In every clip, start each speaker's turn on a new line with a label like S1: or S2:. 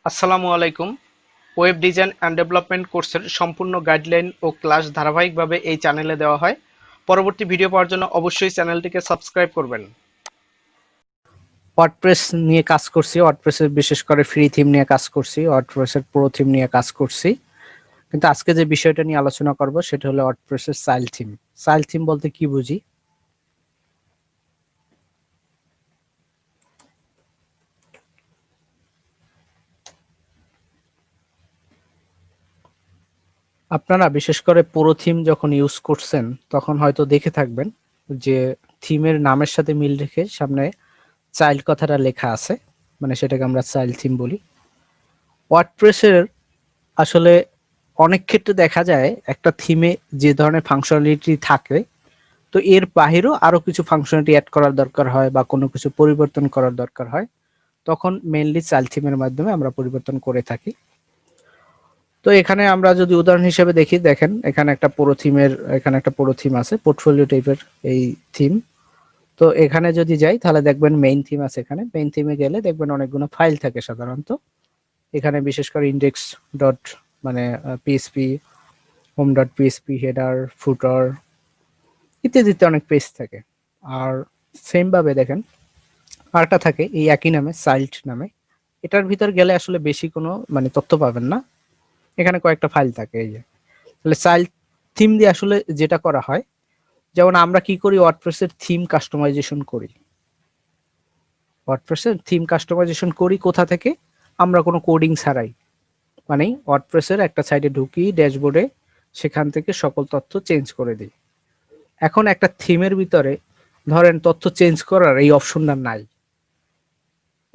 S1: আসসালামু আলাইকুম। Web design and development কোর্সের সম্পূর্ণ গাইডলাইন ও ক্লাস ধারাবাহিকভাবে এই চ্যানেলে দেওয়া হয়। পরবর্তী ভিডিও পাওয়ার জন্য অবশ্যই চ্যানেলটিকে সাবস্ক্রাইব করবেন।
S2: ওয়ার্ডপ্রেস নিয়ে কাজ করছি, ওয়ার্ডপ্রেসের বিশেষ করে ফ্রি থিম নিয়ে কাজ করছি, ওয়ার্ডপ্রেসের প্রো থিম নিয়ে কাজ করছি। কিন্তু আজকে যে বিষয়টা নিয়ে আলোচনা করব সেটা হলো ওয়ার্ডপ্রেসের স্টাইল থিম। স্টাইল থিম বলতে কি বুঝি? আপনারা বিশেষ করে পুরো থিম যখন ইউজ করছেন তখন হয়তো দেখে থাকবেন যে থিমের নামের সাথে মিল রেখে সামনে চাইল্ড কথাটা লেখা আছে, মানে সেটাকে আমরা চাইল্ড থিম বলি। ওয়ার্ডপ্রেসের আসলে অনেক ক্ষেত্রে দেখা যায় একটা থিমে যে ধরনের ফাংশনালিটি থাকে, তো এর বাহিরেও আরো কিছু ফাংশনালিটি অ্যাড করার দরকার হয় বা কোনো কিছু পরিবর্তন করার দরকার হয়, তখন মেইনলি চাইল্ড থিমের মাধ্যমে আমরা পরিবর্তন করে থাকি। তো এখানে আমরা যদি উদাহরণ হিসেবে দেখি, দেখেন এখানে একটা পুরো থিম আছে, পোর্টফোলিও টাইপের এই থিম। তো এখানে যদি যাই তাহলে দেখবেন মেইন থিম আছে। এখানে মেইন থিমে গেলে দেখবেন অনেকগুলো ফাইল থাকে সাধারণত। এখানে বিশেষ করে ইন্ডেক্স ডট মানে PHP, home dot PHP, header, footer ইত্যাদিতে অনেক পেজ থাকে। আর সেম ভাবে দেখেন আরেকটা থাকে এই একই নামে, চাইল্ড নামে। এটার ভিতর গেলে আসলে বেশি কোনো মানে তথ্য পাবেন না, এখানে কয়েকটা ফাইল থাকে। এই যে তাহলে চাইল্ড থিম দিয়ে আসলে যেটা করা হয়, যেমন আমরা কি করি, ওয়ার্ডপ্রেসের থিম কাস্টমাইজেশন করি। ওয়ার্ডপ্রেসের থিম কাস্টমাইজেশন করি কোথা থেকে? আমরা কোনো কোডিং ছাড়াই, মানে ওয়ার্ডপ্রেসের একটা সাইডে ঢুকি ড্যাশবোর্ডে, সেখান থেকে সকল তথ্য চেঞ্জ করে দিই। এখন একটা থিমের ভিতরে ধরেন তথ্য চেঞ্জ করার এই অপশনটা নাই,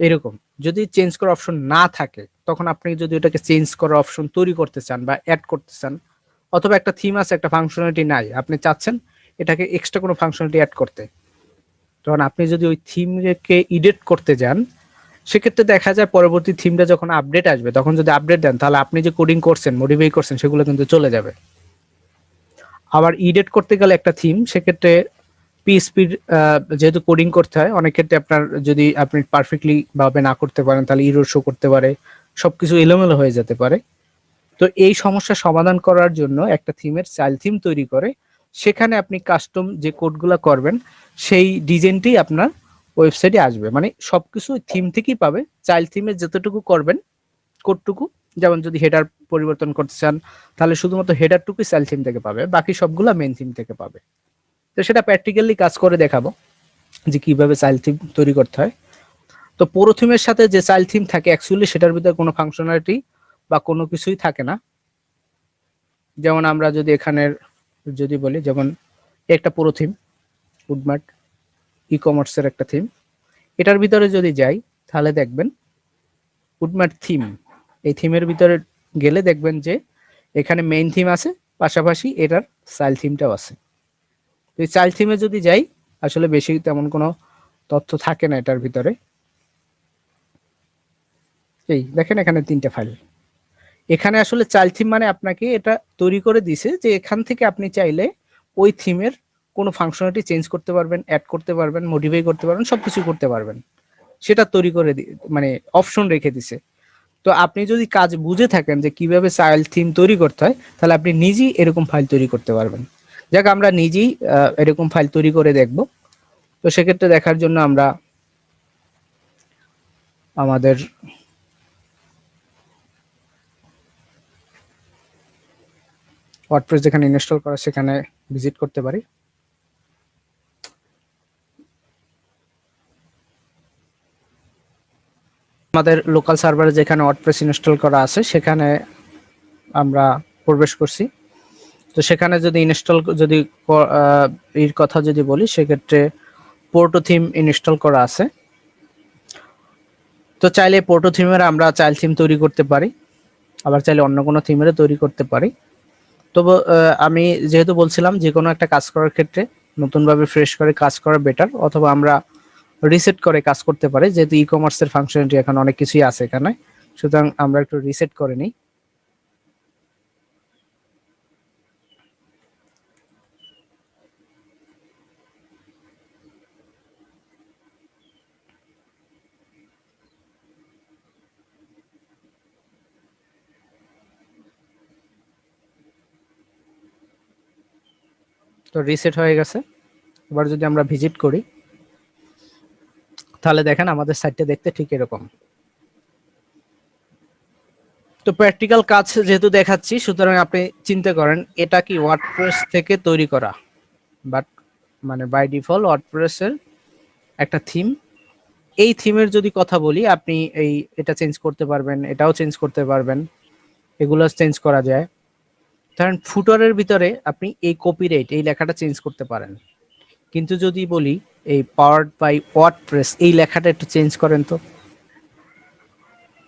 S2: এরকম যদি চেঞ্জ করার অপশন না থাকে, তখন আপনি যদি এটাকে চেঞ্জ করার অপশন তৈরি করতে চান বা অ্যাড করতে চান, অথবা একটা থিম আছে একটা ফাংশনালিটি নাই, আপনি চাচ্ছেন এটাকে এক্সট্রা কোনো ফাংশনালিটি অ্যাড করতে, তখন আপনি যদি ওই থিমকে এডিট করতে যান, সেক্ষেত্রে দেখা যায় পরবর্তী থিমটা যখন আপডেট আসবে, তখন যদি আপডেট দেন তাহলে আপনি যে কোডিং করছেন, মডিফাই করছেন, সেগুলো কিন্তু চলে যাবে। আবার এডিট করতে গেলে একটা থিম, সেক্ষেত্রে পিএইচপির যেহেতু কোডিং করতে হয়, অনেক ক্ষেত্রে আপনার যদি আপনি পারফেক্টলি ভাবে না করতে পারেন তাহলে ইরর শো করতে পারে, সবকিছু এলোমেলো হয়ে যেতে পারে। তো এই সমস্যা সমাধান করার জন্য একটা থিমের চাইল্ড থিম তৈরি করে, সেখানে আপনি কাস্টম যে কোডগুলো করবেন সেই ডিজাইনটি আপনার ওয়েবসাইটে আসবে, মানে সবকিছু থিম থেকেই পাবে। চাইল্ড থিমে যতটুকু করবেন কোডটুকু, যেমন যদি হেডার পরিবর্তন করতে চান তাহলে শুধুমাত্র হেডারটুকুই চাইল্ড থিম থেকে পাবে, বাকি সবগুলা মেইন থিম থেকে পাবে। তো সেটা প্র্যাকটিক্যালি কাজ করে দেখাবো যে কিভাবে চাইল্ড থিম তৈরি করতে হয়। তো পুরো থিমের সাথে যে চাইল্ড থিম থাকে অ্যাকচুয়ালি সেটার ভিতরে কোনো ফাংশনালিটি বা কোনো কিছুই থাকে না। যেমন আমরা যদি এখানের যদি বলি, যেমন একটা পুরো থিম উডমার্ট ই কমার্সের একটা থিম, এটার ভিতরে যদি যাই তাহলে দেখবেন উডমার্ট থিম, এই থিমের ভিতরে গেলে দেখবেন যে এখানে মেইন থিম আছে, পাশাপাশি এটার চাইল্ড থিমটাও আছে। তো এই চাইল্ড থিমে যদি যাই, আসলে বেশি তেমন কোনো তথ্য থাকে না এটার ভিতরে। এই দেখেন এখানে 3টা ফাইল। এখানে আসলে চাইল্ড থিম মানে আপনাকে এটা তৈরি করে দিছে যে এখান থেকে আপনি চাইলে ওই থিমের কোনো ফাংশনালিটি চেঞ্জ করতে পারবেন, অ্যাড করতে পারবেন, মডিফাই করতে পারবেন, সবকিছু করতে পারবেন। সেটা তৈরি করে মানে অপশন রেখে দিছে। তো আপনি যদি কাজ বুঝে থাকেন যে কিভাবে চাইল্ড থিম তৈরি করতে হয়, তাহলে আপনি নিজেই এরকম ফাইল তৈরি করতে পারবেন। যাক, আমরা নিজেই এরকম ফাইল তৈরি করে দেখব। তো সেক্ষেত্রে দেখার জন্য আমরা আমাদের ওয়ার্ডপ্রেস যেখানে ইনস্টল করা সেখানে ভিজিট করতে পারি। আমাদের লোকাল সার্ভারে যেখানে ওয়ার্ডপ্রেস ইনস্টল করা আছে সেখানে আমরা প্রবেশ করছি। তো সেখানে যদি ইনস্টল যদি এর কথা যদি বলি, সেক্ষেত্রে পোর্টো থিম ইনস্টল করা আছে। তো চাইলে পোর্টো থিমের আমরা চাইল্ড থিম তৈরি করতে পারি, আবার চাইলে অন্য কোনো থিমেরও তৈরি করতে পারি। তবে আমি যেহেতু বলছিলাম যে কোনো একটা কাজ করার ক্ষেত্রে নতুনভাবে ফ্রেশ করে কাজ করা বেটার, অথবা আমরা রিসেট করে কাজ করতে পারি, যেহেতু ই কমার্সের ফাংশনালিটি এখন অনেক কিছুই আছে এখানে, সুতরাং আমরা একটু রিসেট করে নিই। তো রিসেট হয়ে গেছে। এবার যদি আমরা ভিজিট করি তাহলে দেখেন আমাদের সাইটটা দেখতে ঠিক এরকম। তো প্র্যাকটিক্যাল কাজ যেহেতু দেখাচ্ছি, সুতরাং আপনি চিন্তা করেন এটা কি ওয়ার্ডপ্রেস থেকে তৈরি করা, বাট মানে বাই ডিফল্ট ওয়ার্ডপ্রেসের একটা থিম। এই থিমের যদি কথা বলি, আপনি এটা চেঞ্জ করতে পারবেন, এটাও চেঞ্জ করতে পারবেন, এগুলো চেঞ্জ করা যায়। ধরেন ফুটারের ভিতরে আপনি এই কপিরাইট এই লেখাটা চেঞ্জ করতে পারেন, কিন্তু যদি বলি এই পাওয়ার্ড বাই ওয়ার্ডপ্রেস এই লেখাটা একটু চেঞ্জ করেন তো,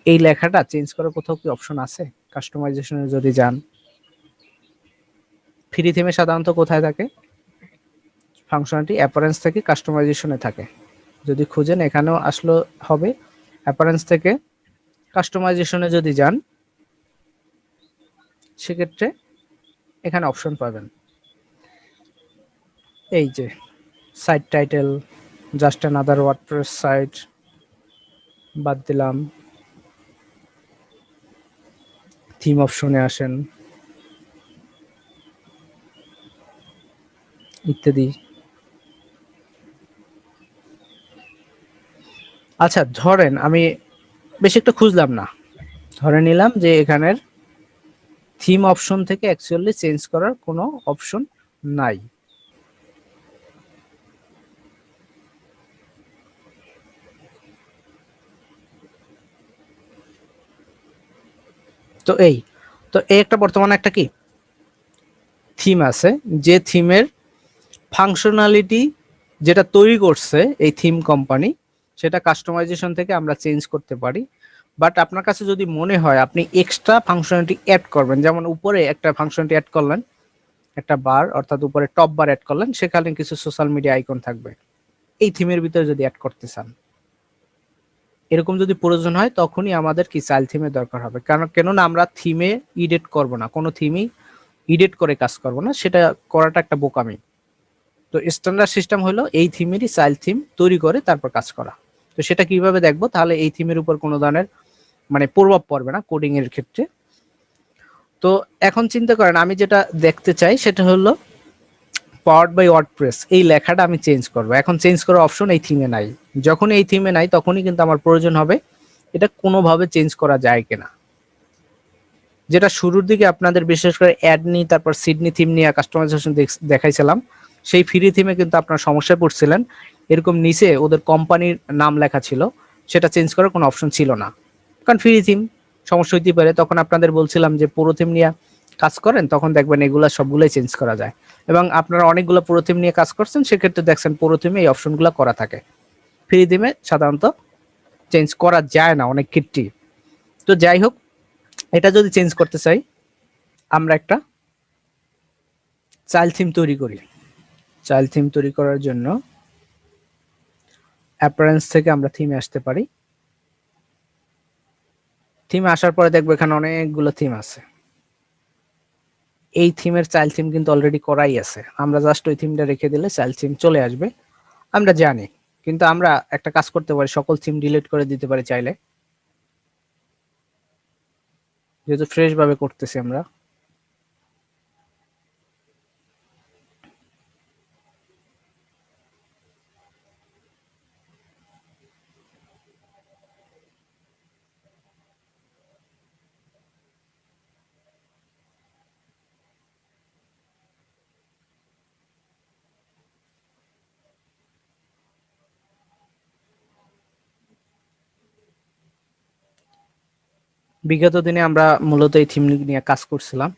S2: এই লেখাটা চেঞ্জ করার কোথাও কি অপশন আছে? কাস্টমাইজেশনে যদি যান, ফ্রি থিমে সাধারণত কোথায় থাকে? ফাংশনালিটি অ্যাপারেন্স থেকে কাস্টমাইজেশনে থাকে। যদি খুঁজেন এখানেও আসলো হবে, অ্যাপারেন্স থেকে কাস্টমাইজেশনে যদি যান সেক্ষেত্রে এখানে অপশন পাবেন। এই যে site title, just another WordPress site বাদ দিলাম, থিম অপশনে আসেন, ইত্যাদি। আচ্ছা ধরেন আমি বেশি একটা খুঁজলাম না, ধরে নিলাম যে এখানের থিম অপশন থেকে অ্যাকচুয়ালি চেঞ্জ করার কোনো অপশন নাই। তো এই একটা বর্তমানে একটা কি থিম আছে, যে থিমের ফাংশনালিটি যেটা তৈরি করছে এই থিম কোম্পানি, সেটা কাস্টমাইজেশন থেকে আমরা চেঞ্জ করতে পারি। বাট আপনার কাছে যদি মনে হয় আপনি এক্সট্রা ফাংশনালিটি অ্যাড করবেন, যেমন উপরে একটা ফাংশনালিটি অ্যাড করলেন, একটা বার অর্থাৎ উপরে টপ বার অ্যাড করলেন, সেখানে কিছু সোশ্যাল মিডিয়া আইকন থাকবে, এই থিমের ভিতরে যদি অ্যাড করতে চান, এরকম যদি প্রয়োজন হয় তখনই আমাদের কি চাইল্ড থিমের দরকার হবে। কারণ কেননা আমরা থিমে ইডিট করব না, কোনো থিমই ইডিট করে কাজ করব না, সেটা করাটা একটা বোকামি। তো স্ট্যান্ডার্ড সিস্টেম হলো এই থিমেরই চাইল্ড থিম তৈরি করে তারপর কাজ করা। তো সেটা কিভাবে দেখবো? তাহলে এই থিমের উপর কোনো ধরনের মানে প্রভাব পড়বে না কোডিং এর ক্ষেত্রে। তো এখন চিন্তা করেন আমি যেটা দেখতে চাই সেটা হলো পাওয়ার্ড বাই ওয়ার্ডপ্রেস এই লেখাটা আমি চেঞ্জ করব। এখন চেঞ্জ করার অপশন এই থিমে নাই। যখন এই থিমে নাই তখনই কিন্তু আমার প্রয়োজন হবে এটা কোনোভাবে চেঞ্জ করা যায় কিনা। যেটা শুরুর দিকে আপনাদের বিশেষ করে অ্যাডনি তারপর সিডনি থিম নিয়ে কাস্টমাইজেশন দেখাইছিলাম, সেই ফ্রি থিমে কিন্তু আপনার সমস্যায় পড়ছিলেন। এরকম নিচে ওদের কোম্পানির নাম লেখা ছিল, সেটা চেঞ্জ করার কোনো অপশন ছিল না, কারণ ফ্রি থিম সমস্যা হইতে পারে। তখন আপনাদের বলছিলাম যে পুরো থিম নিয়ে কাজ করেন, তখন দেখবেন এগুলা সবগুলোই চেঞ্জ করা যায়। এবং আপনারা অনেকগুলো পুরো থিম নিয়ে কাজ করছেন, সেক্ষেত্রে দেখছেন পুরো থিমে এই অপশনগুলো করা থাকে, ফ্রি থিমে সাধারণত চেঞ্জ করা যায় না অনেক ক্ষেত্রেই। তো যাই হোক, এটা যদি চেঞ্জ করতে চাই আমরা একটা চাইল্ড থিম তৈরি করি। চাইল্ড থিম তৈরি করার জন্য অ্যাপারেন্স থেকে আমরা থিমে আসতে পারি। থিমে আসার পরে দেখবো এখানে অনেকগুলো থিম আছে। এই থিমের চাইল্ড থিম কিন্তু অলরেডি করাই আছে, আমরা জাস্ট ওই থিমটা রেখে দিলে চাইল্ড থিম চলে আসবে, আমরা জানি। কিন্তু আমরা একটা কাজ করতে পারি, সকল থিম ডিলিট করে দিতে পারি চাইলে, যেহেতু ফ্রেশ ভাবে করতেছি আমরা। বিগত দিনে আমরা মূলত এই থিম নিয়ে কাজ করছিলাম।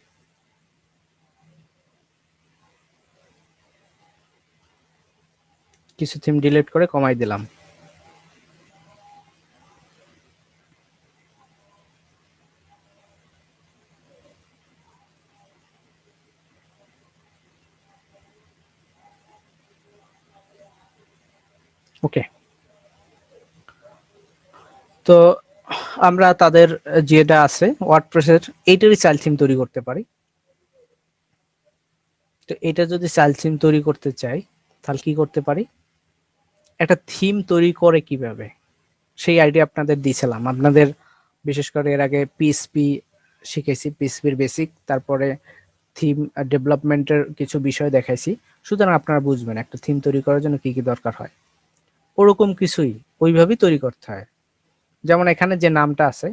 S2: কিছু থিম ডিলিট করে কমাই দিলাম। ওকে, তো আমরা তাদের যেটা আছে ওয়ার্ডপ্রেসের এইটারই চাইল্ড থিম তৈরি করতে পারি। তো এটা যদি চাইল্ড থিম তৈরি করতে চাই তাহলে কি করতে পারি? একটা থিম তৈরি করে কিভাবে সেই আইডিয়া আপনাদের দিয়েছিলাম। আপনাদের বিশেষ করে এর আগে পিএসপি শিখেছি, পিএসপির বেসিক, তারপরে থিম ডেভেলপমেন্টের কিছু বিষয় দেখাইছি। সুতরাং আপনারা বুঝবেন একটা থিম তৈরি করার জন্য কি কি দরকার হয়। ওরকম কিছুই ওইভাবেই তৈরি করতে হয়। যেমন এখানে যে নামটা আছে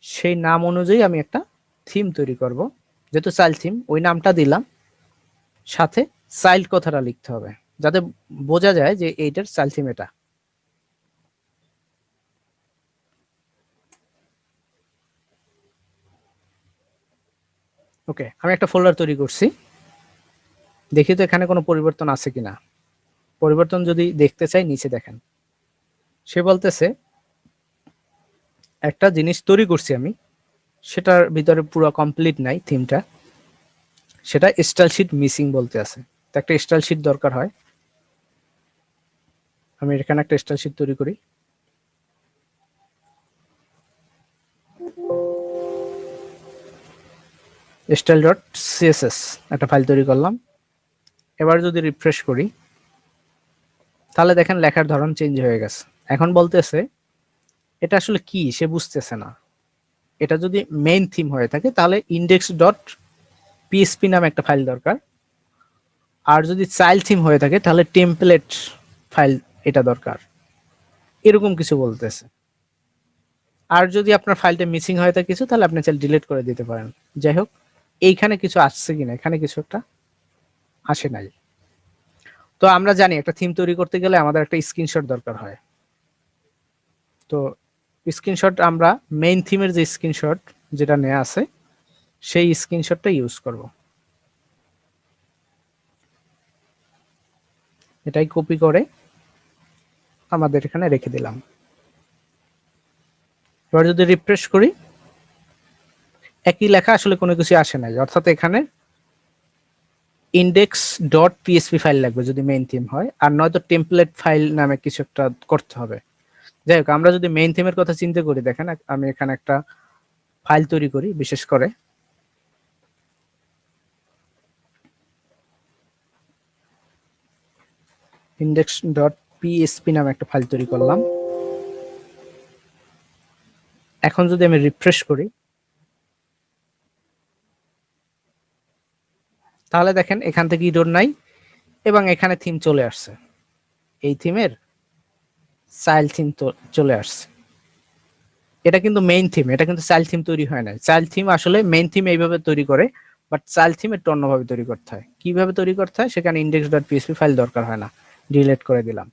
S2: সেই নাম অনুযায়ী আমি একটা থিম তৈরি করব। যেহেতু চাইল্ড থিম, ওই নামটা দিলাম, সাথে চাইল্ড কথাটা লিখতে হবে যাতে বোঝা যায় যে এইটার চাইল্ড থিম এটা। ওকে, আমি একটা ফোল্ডার তৈরি করছি, দেখি তো এখানে কোনো পরিবর্তন আছে কিনা। পরিবর্তন যদি দেখতে চাই নিচে দেখেন, সে বলতেছে একটা জিনিস তৈরি করছি আমি, সেটার ভিতরে পুরো কমপ্লিট নাই থিমটা, সেটা স্টাইল শিট মিসিং বলতে আছে। তো একটা স্টাইল শিট দরকার হয়, আমি এখানে একটা স্টাইল শিট তৈরি করি। স্টাইল ডট সিএসএস একটা ফাইল তৈরি করলাম। এবার যদি রিফ্রেশ করি তাহলে দেখেন লেখার ধরন চেঞ্জ হয়ে গেছে। এখন বলতেছে এটা আসলে কি সে বুঝতেছে না। এটা যদি মেইন থিম হয়ে থাকে তাহলে ইন্ডেক্স ডট পিএসপি নামে একটা ফাইল দরকার, আর যদি চাইল্ড থিম হয়ে থাকে তাহলে টেমপ্লেট ফাইল এটা দরকার, এরকম কিছু বলতেছে। আর যদি আপনার ফাইলটা মিসিং হয়ে থাকে কিছু, তাহলে আপনি চাইলে ডিলিট করে দিতে পারেন। যাই হোক, এইখানে কিছু আসছে কিনা, এখানে কিছু একটা আসে নাই। তো আমরা জানি একটা থিম তৈরি করতে গেলে আমাদের একটা স্ক্রিনশট দরকার হয়। তো স্ক্রিনশট আমরা মেইন থিমের যে স্ক্রিনশট যেটা নেওয়া আছে সেই স্ক্রিনশটটা ইউজ করব। এটাই কপি করে আমাদের এখানে রেখে দিলাম। এবার যদি রিফ্রেশ করি একই লেখা, আসলে কোনো কিছু আসে নাই। অর্থাৎ এখানে ইন্ডেক্স ডট পিএসপি ফাইল লাগবে যদি মেইন থিম হয়, আর নয়তো টেমপ্লেট ফাইল নামে কিছু একটা করতে হবে। যাই হোক, আমরা যদি মেইন থিমের কথা চিন্তা করি, দেখেন আমি এখানে একটা ফাইল তৈরি করি, বিশেষ করে ইন্ডেক্স ডট পিএসপি নামে একটা ফাইল তৈরি করলাম। এখন যদি আমি রিফ্রেশ করি তাহলে দেখেন এখান থেকে ইরর নাই এবং এখানে থিম চলে আসছে। এই থিমের চাইল্ড থিম তো চলে আসছে। এটা কিন্তু মেইন থিম, এটা কিন্তু চাইল্ড থিম তৈরি হয় না। চাইল্ড থিম আসলে মেইন থিম এইভাবে তৈরি করে, বাট চাইল্ড থিম একটু অন্যভাবে তৈরি করতে হয়। কিভাবে তৈরি করতে হয় সেখানে ইন্ডেক্স ডট পিএসপি ফাইল দরকার হয় না, ডিলিট করে দিলাম।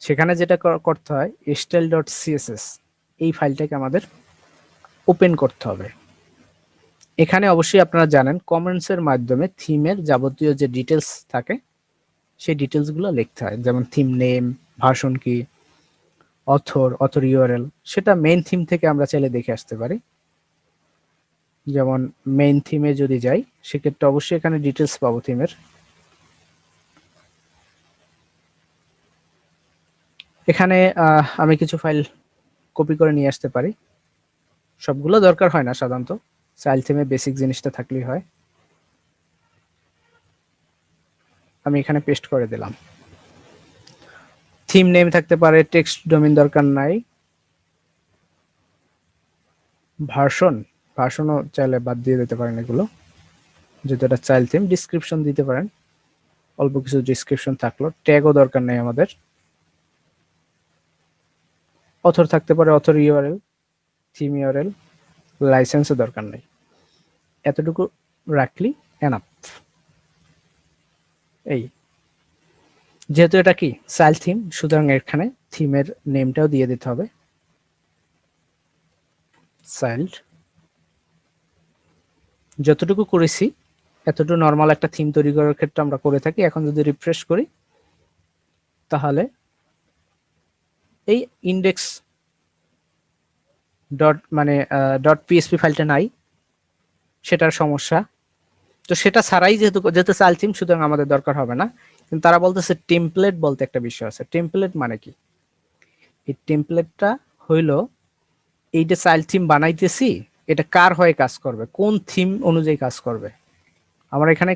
S2: সেখানে যেটা করতে হয় স্টাইল ডট সিএসএস এই ফাইলটাকে আমাদের ওপেন করতে হবে। এখানে অবশ্যই আপনারা জানেন কমেন্টসের মাধ্যমে থিমের যাবতীয় যে ডিটেলস থাকে সেই ডিটেলস গুলো লিখতে হয়, যেমন থিম নেম, ভার্সন কি, অথর ইউআরএল, সেটা মেইন থিম থেকে আমরা চাইলে দেখে আসতে পারি। যেমন মেইন থিমে যদি যাই সেক্ষেত্রে অবশ্যই এখানে ডিটেলস পাবো থিমের। এখানে আমি কিছু ফাইল কপি করে নিয়ে আসতে পারি, সবগুলো দরকার হয় না সাধারণত, চাইল্ড থিমে বেসিক জিনিসটা থাকলেই হয়। আমি এখানে পেস্ট করে দিলাম। থিম নেম থাকতে পারে, টেক্সট ডোমেইন দরকার নাই, ভার্সনও চাইলে বাদ দিয়ে দিতে পারেন এগুলো, যেহেতু এটা চাইল্ড থিম। ডিসক্রিপশন দিতে পারেন, অল্প কিছু ডিসক্রিপশন থাকলো। ট্যাগও দরকার নেই আমাদের। অথর থাকতে পারে, অথর ইউআরএল, থিম ইউআরএল, লাইসেন্সও দরকার নেই। এতটুকু রাখলি এনাফ। এই যেহেতু এটা কি চাইল্ড থিম, সুতরাং এখানে থিমের নেমটাও দিয়ে দিতে হবে, চাইল্ড। যতটুকু করেছি এতটুকু নর্মাল একটা থিম তৈরি করার ক্ষেত্রে আমরা করে থাকি। এখন যদি রিফ্রেশ করি তাহলে এই ইন্ডেক্স ডট মানে ডট পিএসপি ফাইলটা নাই, সেটার সমস্যা। তো সেটা ছাড়াই যেহেতু চাইল্ড থিম, সুতরাং আমাদের দরকার হবে না। কিন্তু তারা বলতেছে টেমপ্লেট বলতে একটা বিষয় আছে। টেমপ্লেট মানে কি? এই টেমপ্লেটটা হইল এইটা চাইল্ড থিম বানাইতেছি, এটা কার হয়ে কাজ করবে, কোন থিম অনুযায়ী কাজ করবে। আমরা এখানে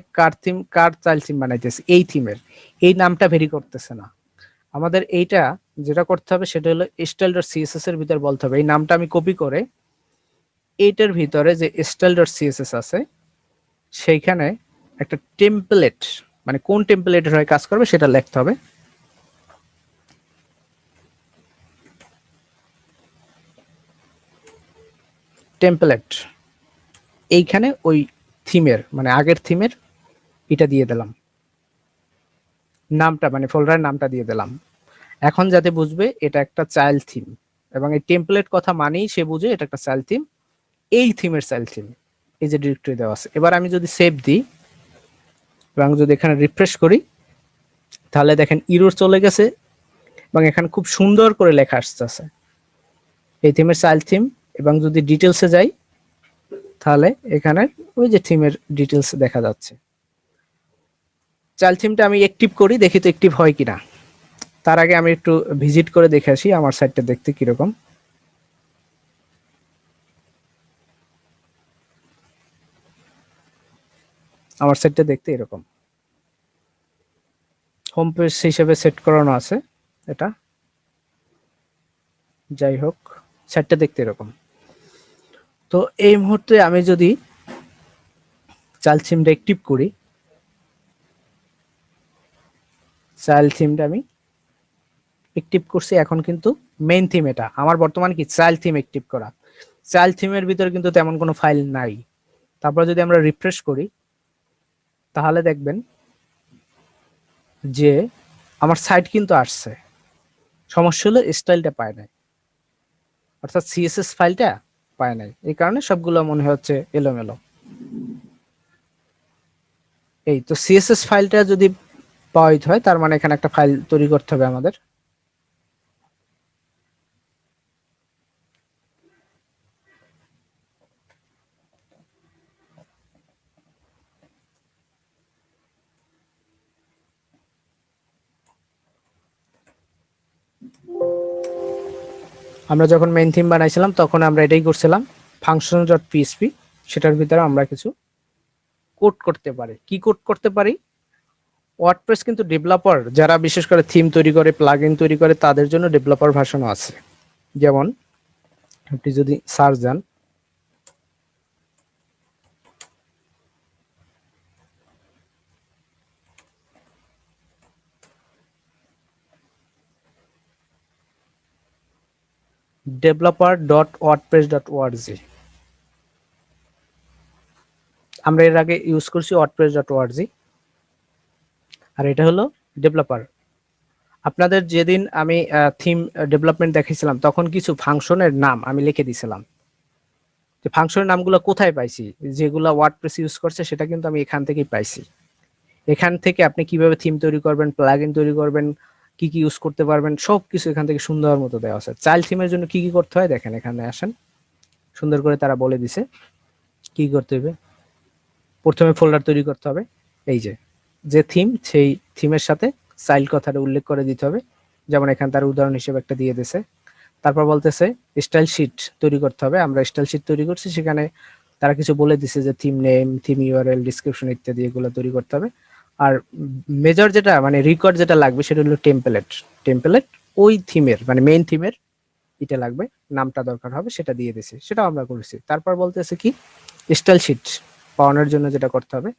S2: কার চাইল্ড থিম বানাইতেছি, এই থিমের এই নামটা ভেরি করতেছে না। আমাদের এইটা যেটা করতে হবে সেটা হলো স্টাইল ডট সিএসএস এর ভিতর বলতে হবে এই নামটা আমি কপি করে এইটার ভিতরে যে স্টাইল ডট সিএসএস আছে সেইখানে একটা টেমপ্লেট, মানে কোন টেমপ্লেটের হয়ে কাজ করবে সেটা লিখতে হবে। টেমপ্লেট, এইখানে ওই থিমের মানে আগের থিমের এটা দিয়ে দিলাম, নামটা মানে ফোল্ডারের নামটা দিয়ে দিলাম। এখন যাতে বুঝবে এটা একটা চাইল্ড থিম, এবং এই টেমপ্লেট কথা মানেই সে বুঝে এটা একটা চাইল্ড থিম, এই থিমের চাইল্ড থিম। এই যে ডিরেক্টরি দেওয়া আছে, এবার আমি যদি সেভ দিই এবং যদি এখানে রিফ্রেশ করি, তাহলে দেখেন ইরর চলে গেছে এবং এখানে খুব সুন্দর করে লেখা আসতেছে এই থিমের চাইল্ড থিম। এবং যদি ডিটেলসে যাই, তাহলে এখানে ওই যে থিমের ডিটেলস দেখা যাচ্ছে। চাইল্ড থিমটা আমি অ্যাক্টিভ করি, দেখি তো অ্যাক্টিভ হয় কিনা। তার আগে আমি একটু ভিজিট করে দেখে আসি আমার সাইটটা দেখতে কিরকম। আমার সাইটটা দেখতে এরকম, হোম পেজ হিসেবে সেট করানো আছে এটা। যাই হোক, সাইটটা দেখতে এরকম। তো এই মুহূর্তে আমি যদি চাইল্ড থিমটা অ্যাক্টিভ করি, চাইল্ড থিমটা আমি অ্যাক্টিভ করছি, এখন কিন্তু মেইন থিম এটা আমার বর্তমান কি চাইল্ড থিম অ্যাক্টিভ করা। চাইল্ড থিমের ভিতরে কিন্তু তেমন কোনো ফাইল নাই। তারপর যদি আমরা রিফ্রেশ করি, তাহলে দেখবেন যে আমার সাইট কিন্তু আসছে। সমস্যা হলো স্টাইলটা পায় নাই, অর্থাৎ সিএসএস ফাইলটা পায় নাই, এই কারণে সবগুলো মনে হচ্ছে এলোমেলো। এই তো সিএসএস ফাইলটা যদি পাওয়াইতে হয়, তার মানে এখানে একটা ফাইল তৈরি করতে হবে আমাদের। আমরা যখন মেইন থিম বানাইছিলাম তখন আমরা এটাই করছিলাম, ফাংশন ডট পিএসপি, সেটার ভিতরে আমরা কিছু কোড করতে পারি। কি কোড করতে পারি? ওয়ার্ডপ্রেস কিন্তু ডেভেলপার যারা বিশেষ করে থিম তৈরি করে, প্লাগইন তৈরি করে, তাদের জন্য ডেভেলপার ভার্সনও আছে। যেমন আপনি যদি সার্চ দেন, developer.wordpress.org, আমরা এর আগে ইউজ করছি wordpress.org, আর এটা হলো ডেভেলপার। আপনাদের যেদিন আমি থিম ডেভেলপমেন্ট দেখাইছিলাম, তখন কিছু ফাংশনের নাম আমি লিখে দিয়েছিলাম। যে ফাংশনের নামগুলো কোথায় পাইছি, যেগুলো ওয়ার্ডপ্রেস ইউজ করছে সেটা কিন্তু আমি এখান থেকেই পাইছি। এখান থেকে আপনি কিভাবে থিম তৈরি করবেন, প্লাগইন তৈরি করবেন, কি কি ইউজ করতে পারবেন, সবকিছু এখান থেকে সুন্দর মতো দেওয়া আছে। চাইল্ড থিমের জন্য কি কি করতে হয় দেখেন, এখানে আসেন, সুন্দর করে তারা বলে দিছে কি করতে হবে। প্রথমে ফোল্ডার তৈরি করতে হবে, এই যে থিম, সেই থিমের সাথে চাইল্ড কথাটা উল্লেখ করে দিতে হবে। যেমন এখানে তার উদাহরণ হিসেবে একটা দিয়ে দিছে। তারপর বলতেছে স্টাইল শিট তৈরি করতে হবে। আমরা স্টাইল শিট তৈরি করছি, সেখানে তারা কিছু বলে দিছে যে theme name, theme URL, description ইত্যাদি এগুলো তৈরি করতে হবে। আর মেজর যেটা মানে রেকর্ড যেটা লাগবে সেটা হলো টেমপ্লেট। টেমপ্লেট ওই থিমের মানে মেইন থিমের এটা লাগবে, নামটা দরকার হবে, সেটা দিয়ে দিছি, সেটাও আমরা করেছি। তারপর বলতেছে কি স্টাইল শিট পাওয়ানোর জন্য যেটা করতে হবে,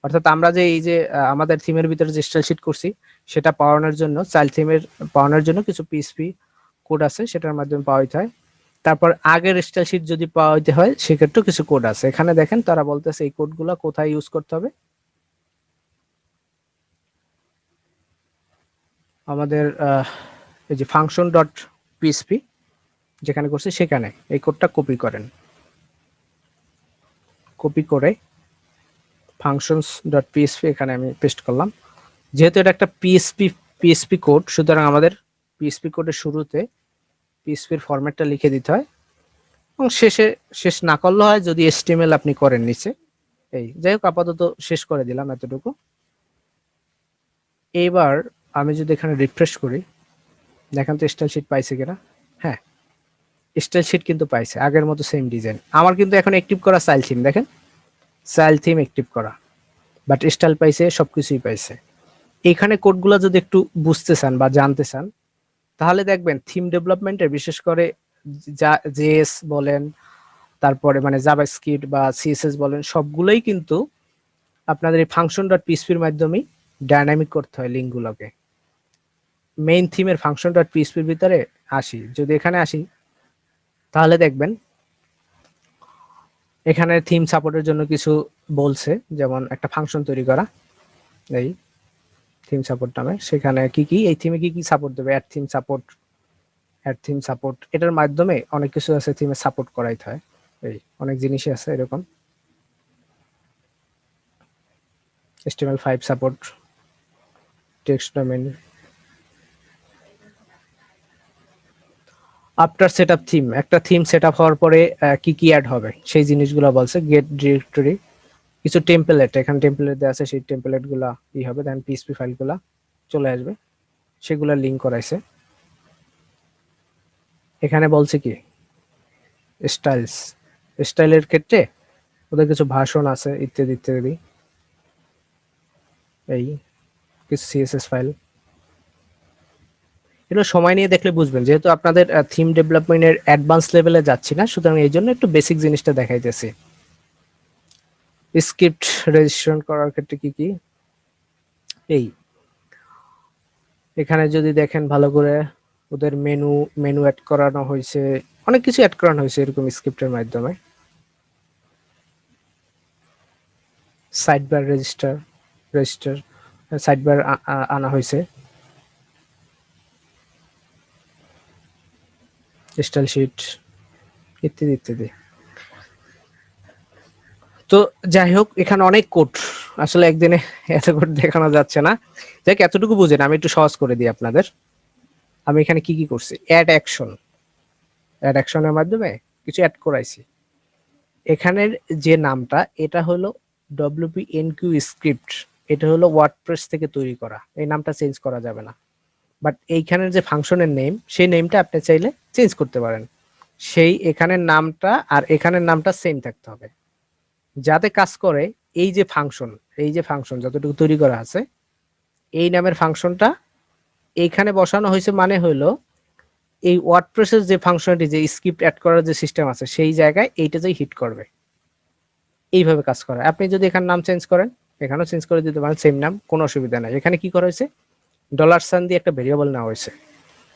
S2: অর্থাৎ আমরা যে এই যে আমাদের থিমের ভিতরে যে স্টাইল শিট করছি সেটা পাওয়ানোর জন্য, চাইল্ড থিমের পাওয়ানোর জন্য কিছু পিএসপি কোড আছে, সেটার মাধ্যমে পাওয়াইতে হয়। তারপর আগের স্টাইল শিট যদি পাওয়াইতে হয় সেক্ষেত্রেও কিছু কোড আছে। এখানে দেখেন তারা বলতেছে এই কোডগুলো কোথায় ইউজ করতে হবে। আমাদের এই যে ফাংশন ডট পিএসপি যেখানে করছি সেখানে এই কোডটা কপি করেন, কপি করে ফাংশনস ডট পিএসপি এখানে আমি পেস্ট করলাম। যেহেতু এটা একটা পিএসপি কোড, সুতরাং আমাদের পিএসপি কোডের শুরুতে পিএসপির ফরম্যাটটা লিখে দিতে হয়, এবং শেষ না করলে হয় যদি এচটিএমএল আপনি করেন নিচে। এই যাই হোক, আপাতত শেষ করে দিলাম এতটুকু। এইবার আমি যদি এখানে রিফ্রেশ করি, দেখেন তো স্টাইল শিট পাইছে কিনা। হ্যাঁ, স্টাইল শিট কিন্তু পাইছে, আগের মতো সেম ডিজাইন। আমার কিন্তু এখন অ্যাক্টিভ করা চাইল্ড থিম, দেখেন চাইল্ড থিম অ্যাক্টিভ করা, বাট স্টাইল পাইছে, সবকিছুই পাইছে। এখানে কোডগুলো যদি একটু বুঝতে চান বা জানতে চান, তাহলে দেখবেন থিম ডেভেলপমেন্টের বিশেষ করে জেএস বলেন, তারপরে মানে জাভাস্ক্রিপ্ট বা সিএসএস বলেন, সবগুলোই কিন্তু আপনাদের এই ফাংশন ডট পিএসপির মাধ্যমেই ডাইনামিক করতে হয় লিঙ্কগুলোকে। মেইন থিমের ফাংশন ডট পিএসপির ভিতরে আসি, যদি এখানে আসি তাহলে দেখবেন এখানে থিম সাপোর্টের জন্য কিছু বলছে, যেমন একটা ফাংশন তৈরি করা, এই থিম সাপোর্ট নামে। সেখানে কি কি এই থিমে কি কি সাপোর্ট দেবে, অ্যাড থিম সাপোর্ট, এটার মাধ্যমে অনেক কিছু আছে থিমে সাপোর্ট করাইতে হয়। এই অনেক জিনিসই আছে এরকম, HTML5 support, text domain. After setup theme, একটা থিম সেটআপ হওয়ার পরে কি কি অ্যাড হবে সেই জিনিসগুলো বলছে। গেট ডিরেক্টরি, কিছু টেমপ্লেট, এখানে টেমপ্লেট দেওয়া আছে, সেই টেমপ্লেট গুলা কি হবে, দেন পিএসপি ফাইলগুলা চলে আসবে, সেগুলা লিঙ্ক করাইছে। এখানে বলছে কি স্টাইলের ক্ষেত্রে ওদের কিছু ভাষণ আছে ইত্যাদি ইত্যাদি, এই কিছু সিএসএস ফাইল। এগুলো সময় নিয়ে দেখলে বুঝবেন, যেহেতু আপনাদের থিম ডেভেলপমেন্টের অ্যাডভান্স লেভেলে যাচ্ছি না, সুতরাং এই জন্য একটু বেসিক জিনিসটা দেখাইতেছি। স্ক্রিপ্ট রেজিস্ট্রেশন করার ক্ষেত্রে কি কি, এই এখানে যদি দেখেন ভালো করে ওদের মেনু অ্যাড করানো হয়েছে, অনেক কিছু অ্যাড করানো হয়েছে এরকম স্ক্রিপ্টের মাধ্যমে। সাইডবার রেজিস্টার সাইডবার আনা হয়েছে, স্টাইল শিট ইত্যাদি ইত্যাদি। তো যাই হোক, এখানে অনেক কোড, আসলে একদিনে এত কোড দেখানো যাচ্ছে না, যাক এতটুকু বুঝেন, আমি একটু সহজ করে দিই আপনাদের। আমি এখানে কি কি করছি, অ্যাড অ্যাকশনের মাধ্যমে কিছু অ্যাড করাইছি। এখানের যে নামটা, এটা হলো WP-enqueue স্ক্রিপ্ট, এটা হলো ওয়ার্ডপ্রেস থেকে তৈরি করা, এই নামটা চেঞ্জ করা যাবে না। বাট এইখানের যে ফাংশনের নেম, সেই নেমটা আপনি চাইলে চেঞ্জ করতে পারেন। সেই এখানের নামটা আর এখানের নামটা সেম থাকতে হবে, যাতে কাজ করে এই যে ফাংশন যতটুকু তৈরি করা আছে, এই নামের ফাংশনটা এইখানে বসানো হয়েছে, মানে হলো এই ওয়ার্ডপ্রেসের যে ফাংশনটি, যে স্ক্রিপ্ট অ্যাড করার যে সিস্টেম আছে, সেই জায়গায় এইটা যেই হিট করবে, এইভাবে কাজ করে। আপনি যদি এখানে নাম চেঞ্জ করেন, এখানেও চেঞ্জ করে দিতে পারেন, সেম নাম, কোনো অসুবিধা নাই। এখানে কি করা হয়েছে, $সাইন দিয়ে একটা ভেরিয়েবল নেওয়া হয়েছে,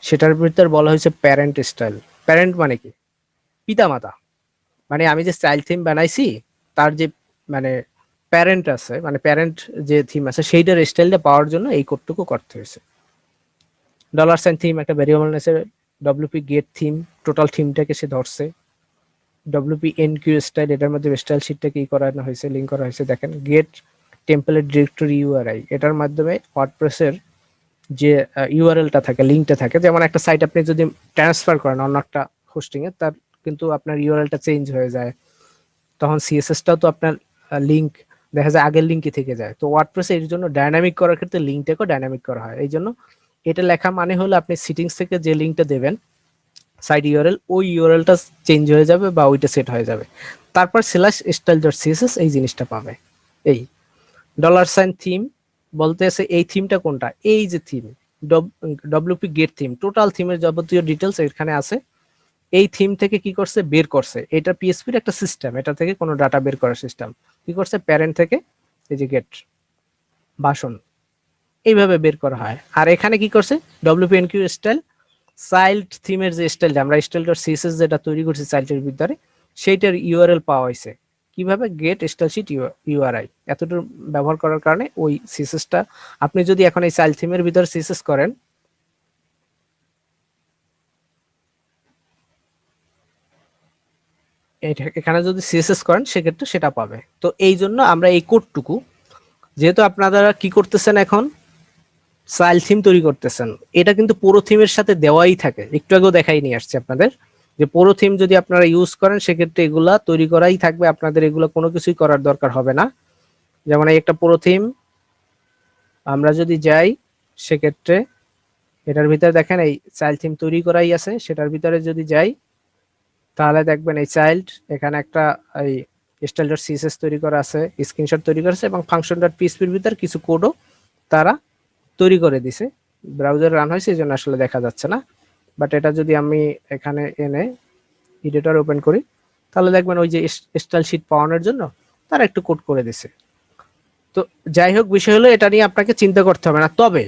S2: সেটার ভিতর বলা হয়েছে প্যারেন্ট স্টাইল। প্যারেন্ট মানে কি, পিতামাতা, মানে আমি যে চাইল্ড থিম বানাইছি তার যে মানে প্যারেন্ট আছে, মানে প্যারেন্ট যে থিম আছে সেইটার স্টাইলটা পাওয়ার জন্য এই কোডটুকু করতে হয়েছে। $সাইন থিম একটা ভেরিয়েবল নিয়েছে, WP গেট থিম, টোটাল থিমটাকে সে ধরছে। WP-enqueue স্টাইল, এটার মধ্যে স্টাইল শিটটাকে করানো হয়েছে, লিঙ্ক করা হয়েছে। দেখেন গেট টেমপ্লেট ডিরেক্টরি ইউআরআই, এটার মাধ্যমে ওয়ার্ডপ্রেসের যে ইউআরএলটা থাকে, লিঙ্কটা থাকে, যেমন একটা সাইট আপনি যদি ট্রান্সফার করেন অন্য একটা হোস্টিং এ, তার কিন্তু আপনার ইউআরএলটা চেঞ্জ হয়ে যায়, তখন সিএসএসটাও তো আপনার লিঙ্ক দেখা যায় আগের লিঙ্কই থেকে যায়। তো ওয়ার্ডপ্রেসে এর জন্য ডাইনামিক করার ক্ষেত্রে লিঙ্কটাকেও ডাইনামিক করা হয়। এই জন্য এটা লেখা মানে হলো আপনি সিটিংস থেকে যে লিঙ্কটা দেবেন সাইট ইউআরএল, ওই ইউআরএলটা চেঞ্জ হয়ে যাবে বা ওইটা সেট হয়ে যাবে, তারপর /style.css এই জিনিসটা পাবে। এই $সাইন থিম বলতেছে এই থিমটা কোনটা, এই যে theme WP get theme, total থিমের যাবতীয় ডিটেলস এখানে আছে। এই থিম থেকে কি করছে, বের করছে, এটা পিএসপির একটা সিস্টেম, এটা থেকে কোনো ডাটা বের করার সিস্টেম, কি করছে, প্যারেন্ট থেকে এই যে গেট ভাষণ, এইভাবে বের করা হয়। আর এখানে কি করছে, WP-enqueue স্টাইল, চাইল্ড থিমের যে স্টাইলটা আমরা style.css যেটা তৈরি করছি চাইল্ডের ভিতরে, সেইটার ইউআরএল পাওয়া হয়েছে কিভাবে, গেট স্টাইলশিট ইউআরআই, এতটুকু ব্যবহার করার কারণে ওই সিএসএসটা আপনি যদি এখন এই চাইল্ড থিমের ভিতরে সিএসএস করেন, এখানে যদি সিএসএস করেন সেক্ষেত্রে সেটা পাবে। তো এই জন্য আমরা এই কোডটুকু, যেহেতু আপনারা কি করতেছেন এখন চাইল্ড থিম তৈরি করতেছেন, এটা কিন্তু পুরো থিমের সাথে দেওয়াই থাকে, একটু আগেও দেখাই নিয়ে আসছে আপনাদের, যে পুরো থিম যদি আপনারা ইউজ করেন সেক্ষেত্রে এগুলা তৈরি করাই থাকবে, আপনাদের এগুলো কোনো কিছুই করার দরকার হবে না। যেমন এই একটা পুরো থিম আমরা যদি যাই, সেক্ষেত্রে এটার ভিতরে দেখেন এই চাইল্ড থিম তৈরি করাই আছে, সেটার ভিতরে যদি যাই তাহলে দেখবেন এই চাইল্ড, এখানে একটা এই style.css তৈরি করা আছে, স্ক্রিনশট তৈরি করেছে, এবং function.php-র ভিতর কিছু কোডও তারা তৈরি করে দিছে। ব্রাউজার রান হয়েছে এই জন্য আসলে দেখা যাচ্ছে না, বাট এটা যদি আমি এখানে এনে এডিটর ওপেন করি তাহলে দেখবেন ওই যে স্টাইল শিট পাওয়ানোর জন্য তারা একটু কোড করে দিছে। তো যাই হোক, বিষয় হলো এটা নিয়ে আপনাকে চিন্তা করতে হবে না। তবে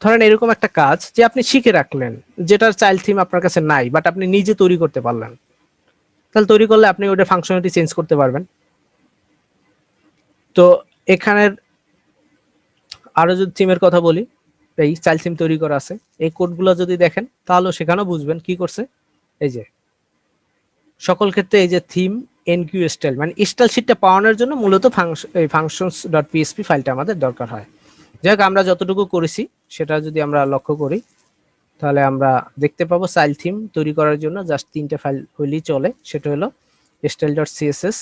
S2: ধরেন এরকম একটা কাজ যে আপনি শিখে রাখলেন, যেটার চাইল্ড থিম আপনার কাছে নাই, বাট আপনি নিজে তৈরি করতে পারলেন, তাহলে তৈরি করলে আপনি ওটা ফাংশনালিটি চেঞ্জ করতে পারবেন। তো এখানের আরো যদি থিমের কথা বলি, এই চাইল্ড থিম তৈরি করা আছে, এই কোডগুলো যদি দেখেন তাহলে সেখানেও বুঝবেন কি করছে। এই যে সকল ক্ষেত্রে এই যে থিম এনকিউ স্টাইল, মানে স্টাইল শিটটা পাওয়ানোর জন্য মূলত ফাংশনস ডট পিএসপি ফাইলটা আমাদের দরকার হয়। যাই হোক, আমরা যতটুকু করেছি সেটা যদি আমরা লক্ষ্য করি, তাহলে আমরা দেখতে পাবো চাইল্ড থিম তৈরি করার জন্য জাস্ট 3টে ফাইল হইলেই চলে। সেটা হলো স্টাইল ডট সিএসএস,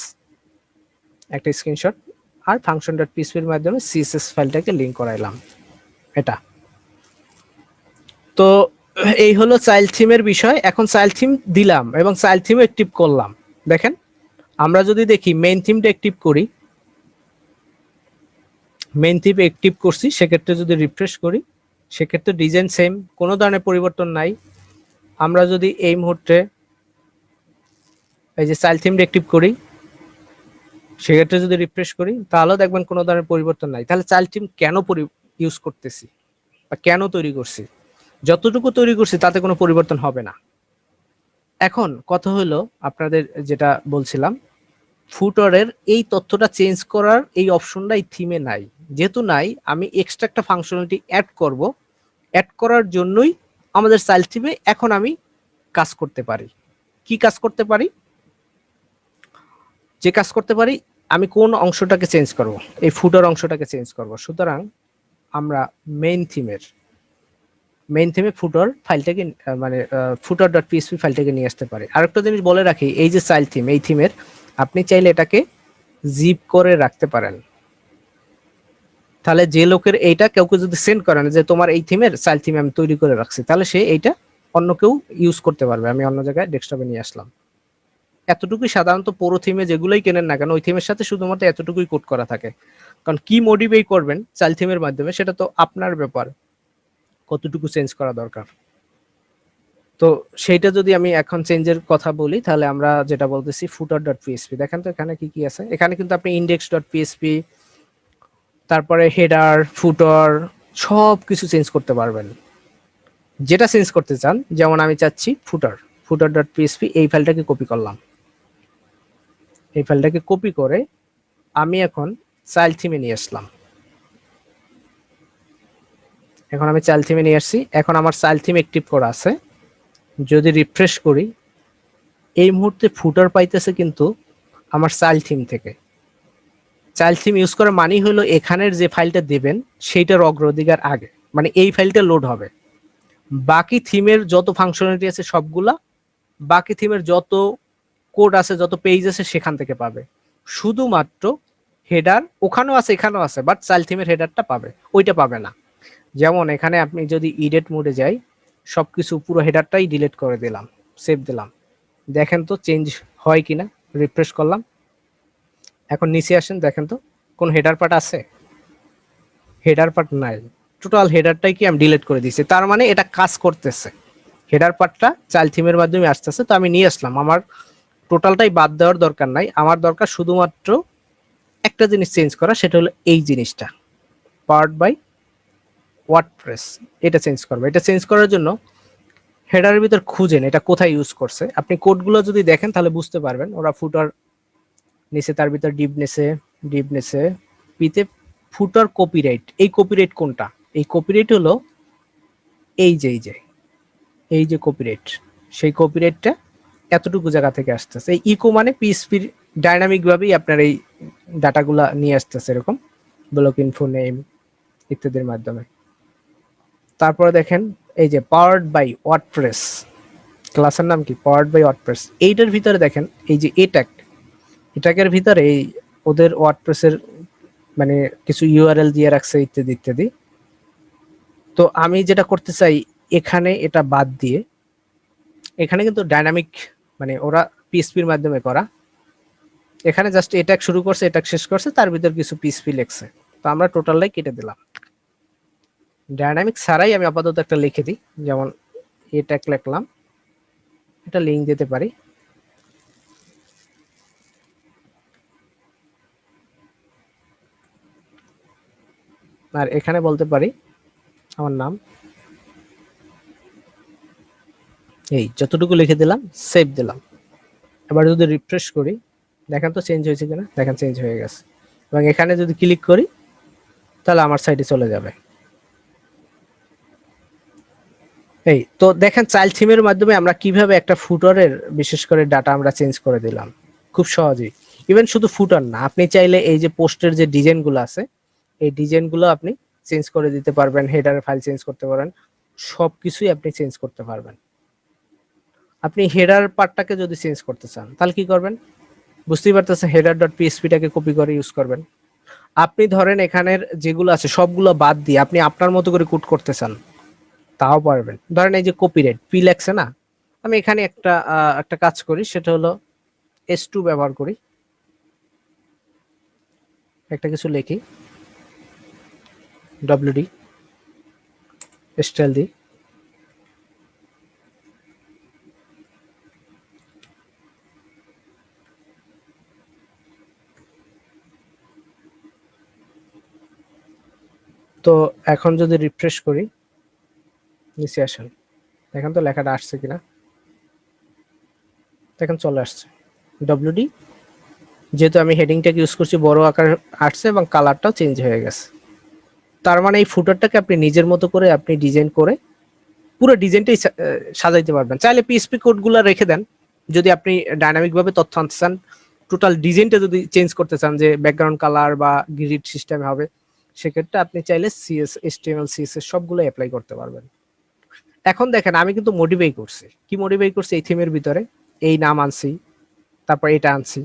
S2: একটা স্ক্রিনশট, আর ফাংশন ডট পিএসপির মাধ্যমে সিএসএস ফাইলটাকে লিঙ্ক করাইলাম এটা। তো এই হলো চাইল্ড থিমের বিষয়। এখন চাইল্ড থিম দিলাম এবং চাইল্ড থিম অ্যাক্টিভ করলাম। দেখেন আমরা যদি দেখি মেইন থিমটা অ্যাক্টিভ করি, মেইন থিম অ্যাক্টিভ করছি, সেক্ষেত্রে যদি রিফ্রেশ করি সেক্ষেত্রে ডিজাইন সেম, কোনো ধরনের পরিবর্তন নাই। আমরা যদি এই মুহূর্তে এই যে চাইল্ড থিমটা অ্যাক্টিভ করি, সেক্ষেত্রে যদি রিফ্রেশ করি তাহলেও দেখবেন কোনো ধরনের পরিবর্তন নাই। তাহলে চাইল্ড থিম কেন ইউজ করতেছি বা কেন তৈরি করছি? যতটুকু তৈরি করছি তাতে কোনো পরিবর্তন হবে না। এখন কথা হলো আপনাদের যেটা বলছিলাম, ফুটারের এই তথ্যটা চেঞ্জ করার এই অপশনটা এই থিমে নাই। যেহেতু নাই, আমি এক্সট্রা একটা ফাংশনালিটি অ্যাড করব। অ্যাড করার জন্যই আমাদের চাইল্ড থিমে এখন আমি কাজ করতে পারি। কি কাজ করতে পারি? যে কাজ করতে পারি, আমি কোন অংশটাকে চেঞ্জ করব, এই ফুটার অংশটাকে চেঞ্জ করব। সুতরাং আমরা মেইন থিমে ফুটার ফাইলটাকে মানে ফুটার ডট পিএসপি ফাইলটাকে নিয়ে আসতে পারি। আরেকটা জিনিস বলে রাখি, এই যে চাইল্ড থিম, এই থিমের আপনি চাইলে এটাকে জিপ করে রাখতে পারেন। তাহলে যে লোকের এইটা কেউ যদি সেন্ড করেন যে তোমার এই থিমের চাইল্ড থিম আমি তৈরি করে রাখছি, তাহলে সে এইটা অন্য কেউ ইউজ করতে পারবে। আমি অন্য জায়গায় ডেস্কটপে নিয়ে আসলাম। এতটুকুই সাধারণত পুরো থিমে যেগুলোই কেনেন না কেন, ওই থিমের সাথে শুধুমাত্র এতটুকুই কোড করা থাকে। কারণ কি মডিফাই করবেন চাইল্ড থিমের মাধ্যমে সেটা তো আপনার ব্যাপার, কতটুকু চেঞ্জ করা দরকার। তো সেইটা যদি আমি এখন চেঞ্জের কথা বলি, তাহলে আমরা যেটা বলতেছি ফুটার ডট পিএসপি, দেখেন তো এখানে কি কি আছে। এখানে কিন্তু আপনি ইন্ডেক্স ডট পিএসপি, তারপরে হেডার, ফুটার সব কিছু চেঞ্জ করতে পারবেন যেটা চেঞ্জ করতে চান। যেমন আমি চাচ্ছি ফুটার ডট পিএসপি, এই ফাইলটাকে কপি করলাম। এই ফাইলটাকে কপি করে আমি এখন চাইল্ড থিমে নিয়ে আসলাম। এখন আমি চাইল্ড থিমে নিয়ে আসছি, এখন আমার চাইল্ড থিম অ্যাক্টিভ করা আছে। যদি রিফ্রেশ করি, এই মুহূর্তে ফুটার পাইতেছে কিন্তু আমার চাইল্ড থিম থেকে। চাইল্ড থিম ইউজ করার মানেই হলো এখানের যে ফাইলটা দেবেন সেইটার অগ্রাধিকার আগে, মানে এই ফাইলটা লোড হবে। বাকি থিমের যত ফাংশনালিটি আছে সবগুলা, বাকি থিমের যত কোড আছে, যত পেজ আছে সেখান থেকে পাবে। শুধুমাত্র হেডার ওখানেও আছে এখানেও আছে, বাট চাইল্ড থিমের হেডারটা পাবে, ওইটা পাবে না। যেমন এখানে আপনি যদি ইডিট মোডে যাই, সবকিছু পুরো হেডারটাই ডিলিট করে দিলাম, সেভ দিলাম, দেখেন তো চেঞ্জ হয় কিনা। রিফ্রেশ করলাম, এখন নিচে আসেন, দেখেন তো কোন হেডার পার্ট আছে? হেডার পার্ট নাই, টোটাল হেডারটাই কি আমি ডিলিট করে দিয়েছি। তার মানে এটা কাজ করতেছে, হেডার পার্টটা চাইল্ড থিমের মাধ্যমে আসতেছে। তো আমি নিয়ে আসলাম, আমার টোটালটাই বাদ দেওয়ার দরকার নাই, আমার দরকার শুধুমাত্র একটা জিনিস চেঞ্জ করা, সেটা হলো এই জিনিসটা, পাওয়ার্ড বাই ওয়ার্ডপ্রেস। এটা চেঞ্জ করবে। এটা চেঞ্জ করার জন্য হেডারের ভিতর খুঁজেন এটা কোথায় ইউজ করছে। আপনি কোডগুলো যদি দেখেন তাহলে বুঝতে পারবেন। ওরা ফুটার নিচে, তার ভিতর ডিপনেসে পিতে ফুটার কপিরাইট। এই কপিরাইট কোনটা? এই কপিরাইট হলো এই যে কপিরাইট, সেই কপিরাইটটা এতটুকু জায়গা থেকে আসতেছে। এই ইকো মানে পিএসপির ডাইনামিক ভাবেই আপনার এই ডাটাগুলা নিয়ে আসতেছে, এরকম ব্লক ইনফো নেম ইত্যাদির মাধ্যমে। তারপরে দেখেন এই যে পাওয়ার্ড বাই ওয়ার্ডপ্রেস, ক্লাসের নাম কি? Powered by WordPress. এইটার ভিতরে দেখেন এই যে এটাকের ভিতরে এই ওদের ওয়ার্ডপ্রেসের মানে কিছু ইউআরএল দিয়ে রাখছে ইত্যাদি ইত্যাদি। তো আমি যেটা করতে চাই, এখানে এটা বাদ দিয়ে, এখানে কিন্তু ডাইনামিক মানে ওরা পিএসপির মাধ্যমে করা, এখানে জাস্ট এটা শুরু করছে এটা শেষ করছে, তার ভিতর কিছু পিএসপি লেখছে। তো আমরা টোটালটাই কেটে দিলাম। ডাইনামিক ছাড়াই আমি আপাতত একটা লিখে দিই, যেমন এটা লিখলাম, এটা লিঙ্ক দিতে পারি। আর এখানে বলতে পারি আমার নাম, এই যতটুকু লিখে দিলাম, সেভ দিলাম। এবার যদি রিফ্রেশ করি, দেখেন তো চেঞ্জ হয়েছে কিনা, দেখেন চেঞ্জ হয়ে গেছে। এবং এখানে যদি ক্লিক করি তাহলে আমার সাইডে চলে যাবে। এই তো দেখেন চাইল্ড থিমের মাধ্যমে আমরা কিভাবে একটা ফুটারের বিশেষ করে ডাটা আমরা চেঞ্জ করে দিলাম খুব সহজেই। ইভেন শুধু ফুটার না, আপনি চাইলে এই যে পোস্টের যে ডিজাইনগুলো আছে এই ডিজাইনগুলো আপনি চেঞ্জ করে দিতে পারবেন, হেডারের ফাইল চেঞ্জ করতে পারেন, সবকিছুই আপনি চেঞ্জ করতে পারবেন। আপনি হেডার পার্টটাকে যদি চেঞ্জ করতে চান তাহলে কি করবেন, বুঝতেই পারতেছেন, হেডার ডট পিএসপিটাকে কপি করে ইউজ করবেন। আপনি ধরেন এখানের যেগুলো আছে সবগুলো বাদ দিয়ে আপনি আপনার মতো করে কোড করতে চান, তাও পারবেন। ধরেন এই যে কপিরাইট পি লেখছে না, আমি এখানে একটা কাজ করি, সেটা হলো S2 ব্যবহার করি, একটা কিছু লিখি, ডব্লিউডি স্টাইল দিই, তো এখন যদি রিফ্রেশ করি, নিচে আসেন, দেখেন তো লেখাটা আসছে কিনা, দেখেন চলে আসছে ডব্লিউডি, যেহেতু আমি হেডিংটাকে ইউজ করছি বড় আকার আসছে এবং কালারটাও চেঞ্জ হয়ে গেছে। তার মানে এই ফুটারটাকে আপনি নিজের মতো করে আপনি ডিজাইন করে পুরো ডিজাইনটাই সাজাইতে পারবেন। চাইলে পিএসপি কোডগুলো রেখে দেন, যদি আপনি ডাইনামিক ভাবে তথ্য আনতে চান, টোটাল ডিজাইনটা যদি চেঞ্জ করতে চান যে ব্যাকগ্রাউন্ড কালার বা গ্রিড সিস্টেমে হবে, সেক্ষেত্রে আপনি চাইলে সিএস এইচটিএমএল সিএসএস সবগুলো অ্যাপ্লাই করতে পারবেন। এখন দেখেন আমি কিন্তু মডিফাই করছি, কি মডিফাই করছি, এই থিমের ভিতরে এই নাম আনছি, তারপর এটা আনছি।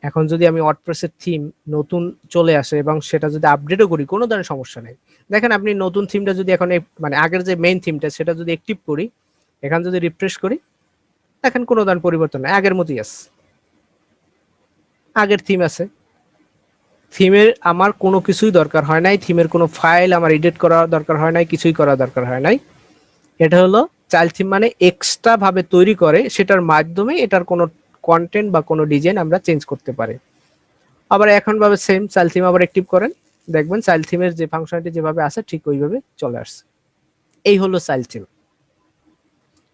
S2: এখন যদি আমি ওয়ার্ডপ্রেসের থিম নতুন চলে আসে এবং সেটা যদি আপডেটও করি, কোনো ধরনের সমস্যা নেই। দেখেন আপনি নতুন থিমটা যদি এখন মানে আগের যে মেইন থিমটা সেটা যদি অ্যাক্টিভ করি, এখানে যদি রিফ্রেশ করি, দেখেন কোনো ধরনের পরিবর্তন নেই, আগের মতোই আছে, আগের থিম আছে। থিমের আমার কোনো কিছুই দরকার হয় নাই, থিমের কোনো ফাইল আমার এডিট করা দরকার হয় নাই, কিছুই করা দরকার হয় নাই। এটা হলো চাইল্ড থিম মানে এক্সট্রা ভাবে তৈরি করে, সেটার মাধ্যমে এটার কোনো কন্টেন্ট বা কোনো ডিজাইন আমরা চেঞ্জ করতে পারি। আবার এখন ভাবে সেম চাইল্ড থিম আবার অ্যাক্টিভ করেন, দেখবেন চাইল্ড থিমের যে ফাংশনটি যেভাবে আছে ঠিক ওইভাবে চলে আসছে। এই হলো চাইল্ড থিম।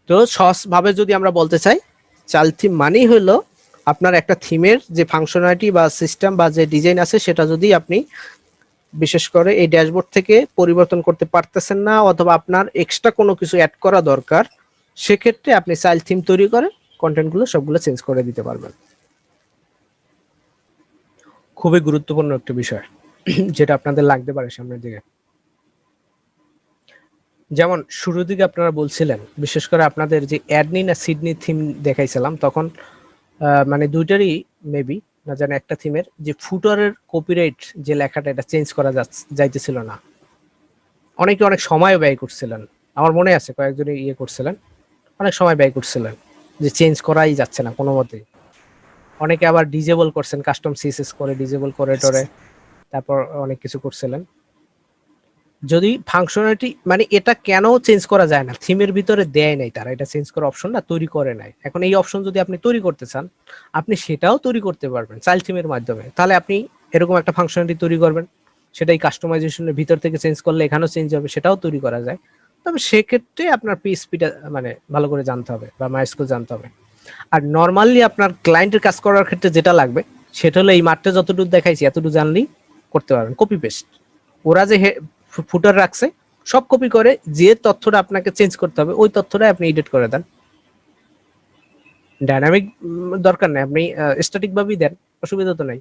S2: তো সহজভাবে যদি আমরা বলতে চাই, চাইল্ড থিম মানেই হলো আপনার একটা থিমের যে ফাংশনালিটি বা সিস্টেম বা যে ডিজাইন আছে সেটা যদি আপনি বিশেষ করে এই ড্যাশবোর্ড থেকে পরিবর্তন করতে পারতেছেন না, অথবা আপনার এক্সট্রা কোনো কিছু অ্যাড করা দরকার, সেক্ষেত্রে আপনি চাইল্ড থিম তৈরি করে কন্টেন্টগুলো সবগুলো চেঞ্জ করে দিতে পারবেন। খুবই গুরুত্বপূর্ণ একটা বিষয় যেটা আপনাদের লাগতে পারে সামনের দিকে। যেমন শুরুর দিকে আপনারা বলছিলেন, বিশেষ করে আপনাদের যে অ্যাডমিন আর সিডনি থিম দেখাইছিলাম তখন, মানে দুইটারই মেবি না জানি একটা থিমের যে ফুটারের কপিরাইট যে লেখাটা এটা চেঞ্জ করা যাইতেছিল না, অনেকে অনেক সময় ব্যয় করছিলেন, আমার মনে আছে কয়েকজনই ইয়ে করছিলেন, অনেক সময় ব্যয় করছিলেন যে চেঞ্জ করাই যাচ্ছে না কোনো মতেই। অনেকে আবার ডিজেবল করছেন, কাস্টম সিএসএস করে ডিজেবল করে টরে, তারপর অনেক কিছু করছিলেন। যদি ফাংশনালিটি মানে এটা কেন চেঞ্জ করা যায় না, থিমের ভিতরে দেয় নাই তারা, এটা চেঞ্জ করার অপশনটা তৈরি করে নাই। এখন এই অপশন যদি আপনি তৈরি করতে চান, আপনি সেটাও তৈরি করতে পারবেন চাইল্ড থিমের মাধ্যমে। তাহলে আপনি এরকম একটা ফাংশনালিটি তৈরি করবেন, সেটাই কাস্টমাইজেশনের ভিতর থেকে চেঞ্জ করলে এখানেও চেঞ্জ হবে, সেটাও তৈরি করা যায়। তবে সেক্ষেত্রে আপনার পিএসপিটা মানে ভালো করে জানতে হবে বা মাইস্কুল জানতে হবে। আর নর্মালি আপনার ক্লায়েন্টের কাজ করার ক্ষেত্রে যেটা লাগবে সেটা হলো এই মাঠটা যতটুকু দেখাইছি এতটুকু জানলেই করতে পারবেন, কপি পেস্ট। ওরা যে ফুটার রাখছে সব কপি করে যে তথ্যটা আপনাকে চেঞ্জ করতে হবে ওই তথ্যটা আপনি এডিট করে দেন, ডাইনামিক দরকার নেই, আপনি স্ট্যাটিক ভাবেই দেন, অসুবিধা তো নাই।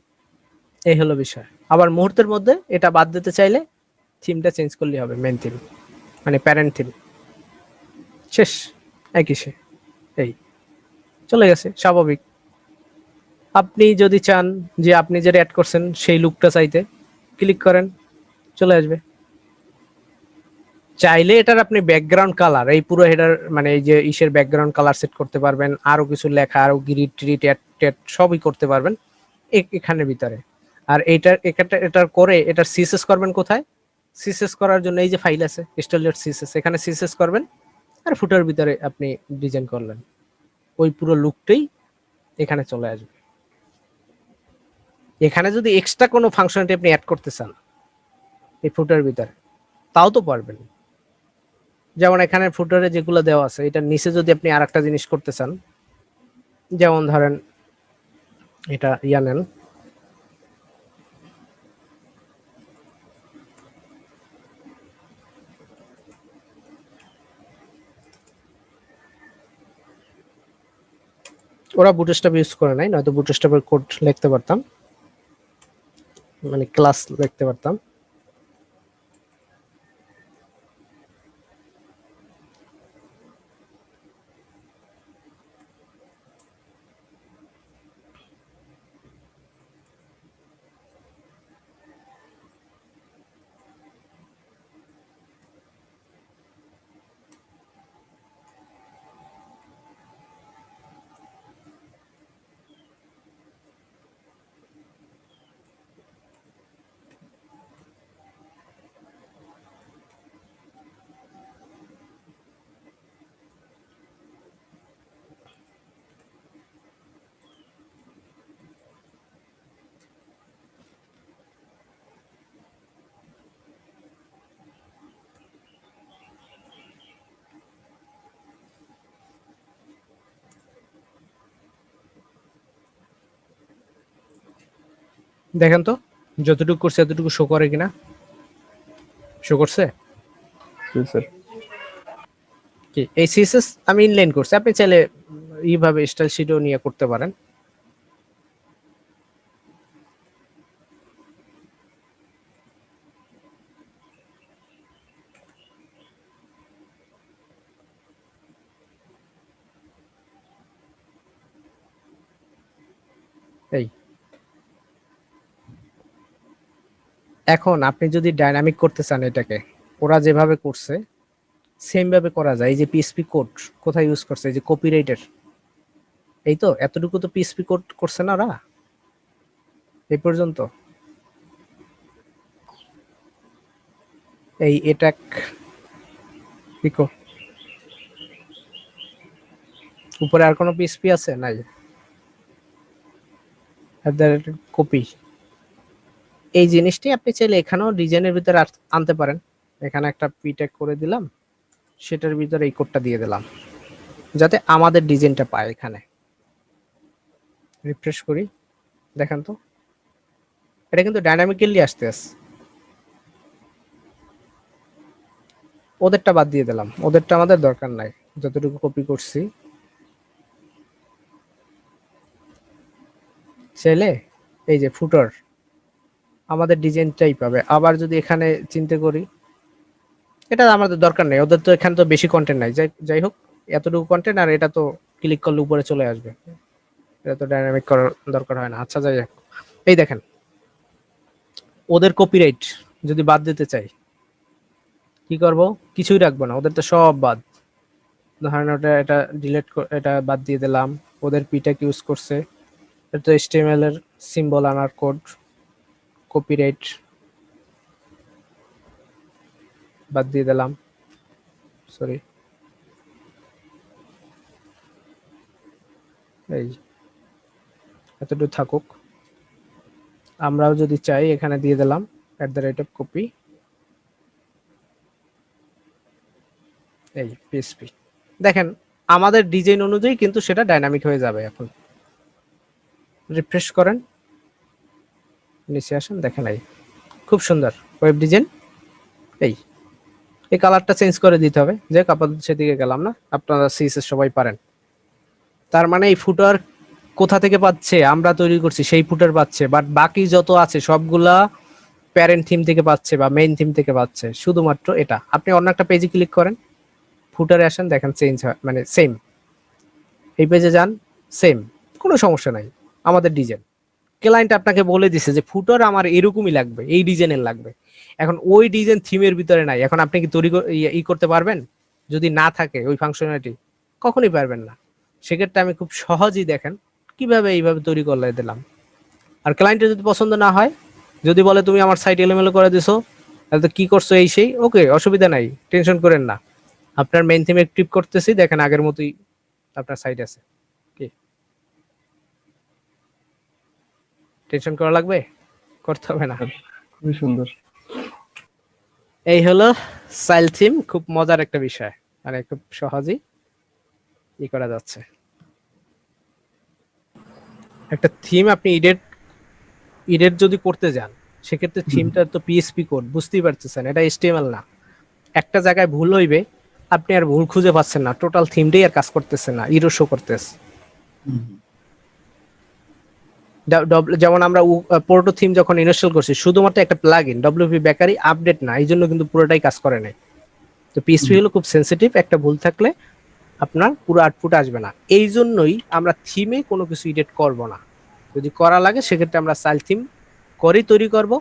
S2: এই হলো বিষয়। আবার মুহূর্তের মধ্যে এটা বাদ দিতে চাইলে থিমটা চেঞ্জ করলেই হবে, মেন থিম মানে প্যারেন্ট থিম, শেষ, একই সে, এই চলে গেছে স্বাভাবিক। আপনি যদি চান যে আপনি যেটা অ্যাড করছেন সেই লুকটা চাইতে, ক্লিক করেন, চলে আসবে। চাইলে এটার আপনি ব্যাকগ্রাউন্ড কালার এই পুরো হেডার মানে এই যে ইসের ব্যাকগ্রাউন্ড কালার সেট করতে পারবেন, আরো কিছু লেখা আরো গ্রিড ট্রিট ট্যাট সবই করতে পারবেন এখানের ভিতরে। আর এটার করে এটার সিএসএস করবেন কোথায়, সিএসএস করার জন্য এই যে ফাইল আছে স্টাইলার সিএসএস, এখানে সিএসএস করবেন আর ফুটার ভিতরে আপনি ডিজাইন করলেন, ওই পুরো লুকটাই এখানে চলে আসবে। এখানে যদি এক্সট্রা কোনো ফাংশনালিটি আপনি অ্যাড করতে চান এই ফুটার ভিতরে, তাও তো পারবেন। যেমন এখানে ফুটারে যেগুলো দেওয়া আছে এটার নিচে যদি আপনি আরেকটা জিনিস করতে চান, যেমন ধরেন এটা নেন, ওরা বুটস্ট্র্যাপ ইউজ করে নাই, নয়তো বুটস্ট্র্যাপের কোড লিখতে পারতাম, মানে ক্লাস লিখতে পারতাম। দেখেন তো যতটুকু করছে এতটুকু শো করে কিনা, শো করছে কি? এই সিএসএস আমি ইনলাইন করছি, আপনি চাইলে এইভাবে স্টাইল শিটও নিয়ে করতে পারেন। এই এখন আপনি যদি ডাইনামিক করতে চান এটাকে, ওরা যেভাবে করছে সেম ভাবে করা যায়। এই যে পিএসপি কোড কোথায় ইউজ করছে, এই যে কপিরাইটের, এই তো এতটুকু তো পিএসপি কোড করছে না ওরা এই পর্যন্ত। এই এটাক পিকো উপরে আর কোনো পিএসপি আছে নাই, কপি। এই জিনিসটি আপনি চাইলে এখানেও ডিজাইনের ভিতরে আনতে পারেন। এখানে একটা পিটেক করে দিলাম, সেটার ভিতরে এই কোডটা দিয়ে দিলাম যাতে আমাদের ডিজাইনটা পায়। এখানে রিফ্রেশ করি, দেখেন তো এটা কিন্তু ডাইনামিক্যালি আসতে আসে। ওদেরটা বাদ দিয়ে দিলাম, ওদেরটা আমাদের দরকার নাই, যতটুকু কপি করছি। চাইলে এই যে ফুটার আমাদের ডিজাইনটাই পাবে। আবার যদি এখানে চিন্তা করি, এটা আমাদের দরকার নেই, ওদের তো এখানে তো বেশি কন্টেন্ট নাই, যাই হোক এতটুকু কন্টেন্ট, আর এটা তো ক্লিক করলে উপরে চলে আসবে, এটা তো ডাইনামিক করার দরকার হয় না। আচ্ছা যাই হোক, এই দেখেন ওদের কপিরাইট যদি বাদ দিতে চাই কি করব? কিছুই রাখবো না, ওদের তো সব বাদ। ধরেন ওটা এটা ডিলিট, এটা বাদ দিয়ে দিলাম। ওদের পিটেক ইউজ করছে, এটা তো এইচটিএমএল এর সিম্বল আনার কোড, কপিরাইট বাদ দিয়ে দিলাম, সরি। এই এতটুকু থাকুক। আমরাও যদি চাই এখানে দিয়ে দিলাম @কপি, এই পিএসপি। দেখেন আমাদের ডিজাইন অনুযায়ী কিন্তু সেটা ডাইনামিক হয়ে যাবে। এখন রিফ্রেশ করেন, নিচে আসেন, দেখেন এই খুব সুন্দর ওয়েব ডিজাইন। এই এই কালারটা চেঞ্জ করে দিতে হবে, যে আপাতত সেদিকে গেলাম না, আপনারা সিএসএস সবাই পারেন। তার মানে এই ফুটার কোথা থেকে পাচ্ছে? আমরা তৈরি করছি সেই ফুটার পাচ্ছে, বাট বাকি যত আছে সবগুলা প্যারেন্ট থিম থেকে পাচ্ছে বা মেইন থিম থেকে পাচ্ছে। শুধুমাত্র এটা আপনি অন্য একটা পেজে ক্লিক করেন, ফুটারে আসেন, দেখেন চেঞ্জ হয়, মানে সেম। এই পেজে যান, সেম, কোনো সমস্যা নাই। আমাদের ডিজাইন ক্লায়েন্ট আপনাকে বলে দিছে যে ফুটার আমার এরকমই লাগবে, এই ডিজাইনের লাগবে। এখন ওই ডিজাইন থিমের ভিতরে নাই, এখন আপনি কি তৈরি করতে পারবেন? যদি না থাকে ওই ফাংশনালিটি, কখনই পারবেন না। সেক্ষেত্রে আমি খুব সহজেই দেখেন কিভাবে এইভাবে তৈরি করলে দিলাম। আর ক্লায়েন্টের যদি পছন্দ না হয়, যদি বলে তুমি আমার সাইট এলোমেলো করে দিছো, তাহলে তো কি করছো এই সেই, ওকে অসুবিধা নাই, টেনশন করেন না। আপনার মেইন থিমে ক্লিক করতেছি, দেখেন আগের মতোই আপনার সাইট আছে। কি টেনশন করা লাগবে? করতে হবে না।
S3: খুবই সুন্দর।
S2: এই হলো স্টাইল থিম, খুব মজার একটা বিষয়, মানে খুব সহজেই করা যাচ্ছে। একটা থিম আপনি এডিট যদি করতে যান, সেক্ষেত্রে থিমটা তো পিএসপি কোড, বুঝতেই পারতেছেন এটা এইচটিএমএল না। একটা জায়গায় ভুল হইবে, আপনি আর ভুল খুঁজে পাচ্ছেন না, টোটাল থিমটাই আর কাজ করতেছে না, ইরো শো করতেছে। যেমন আমরা পোর্টো থিম যখন ইনস্টল করছি, শুধুমাত্র একটা plug in WP bakery update না, এই জন্য কিন্তু পুরোটাই কাজ করে নাই। তো পিএসপি হলো খুব সেন্সিটিভ, একটা ভুল থাকলে আপনার পুরো আউটপুট আসবে না। এই জন্যই আমরা থিমে কোনো কিছু এডিট করব না। যদি করা লাগে সেক্ষেত্রে আমরা স্টাইল থিম তৈরি করব।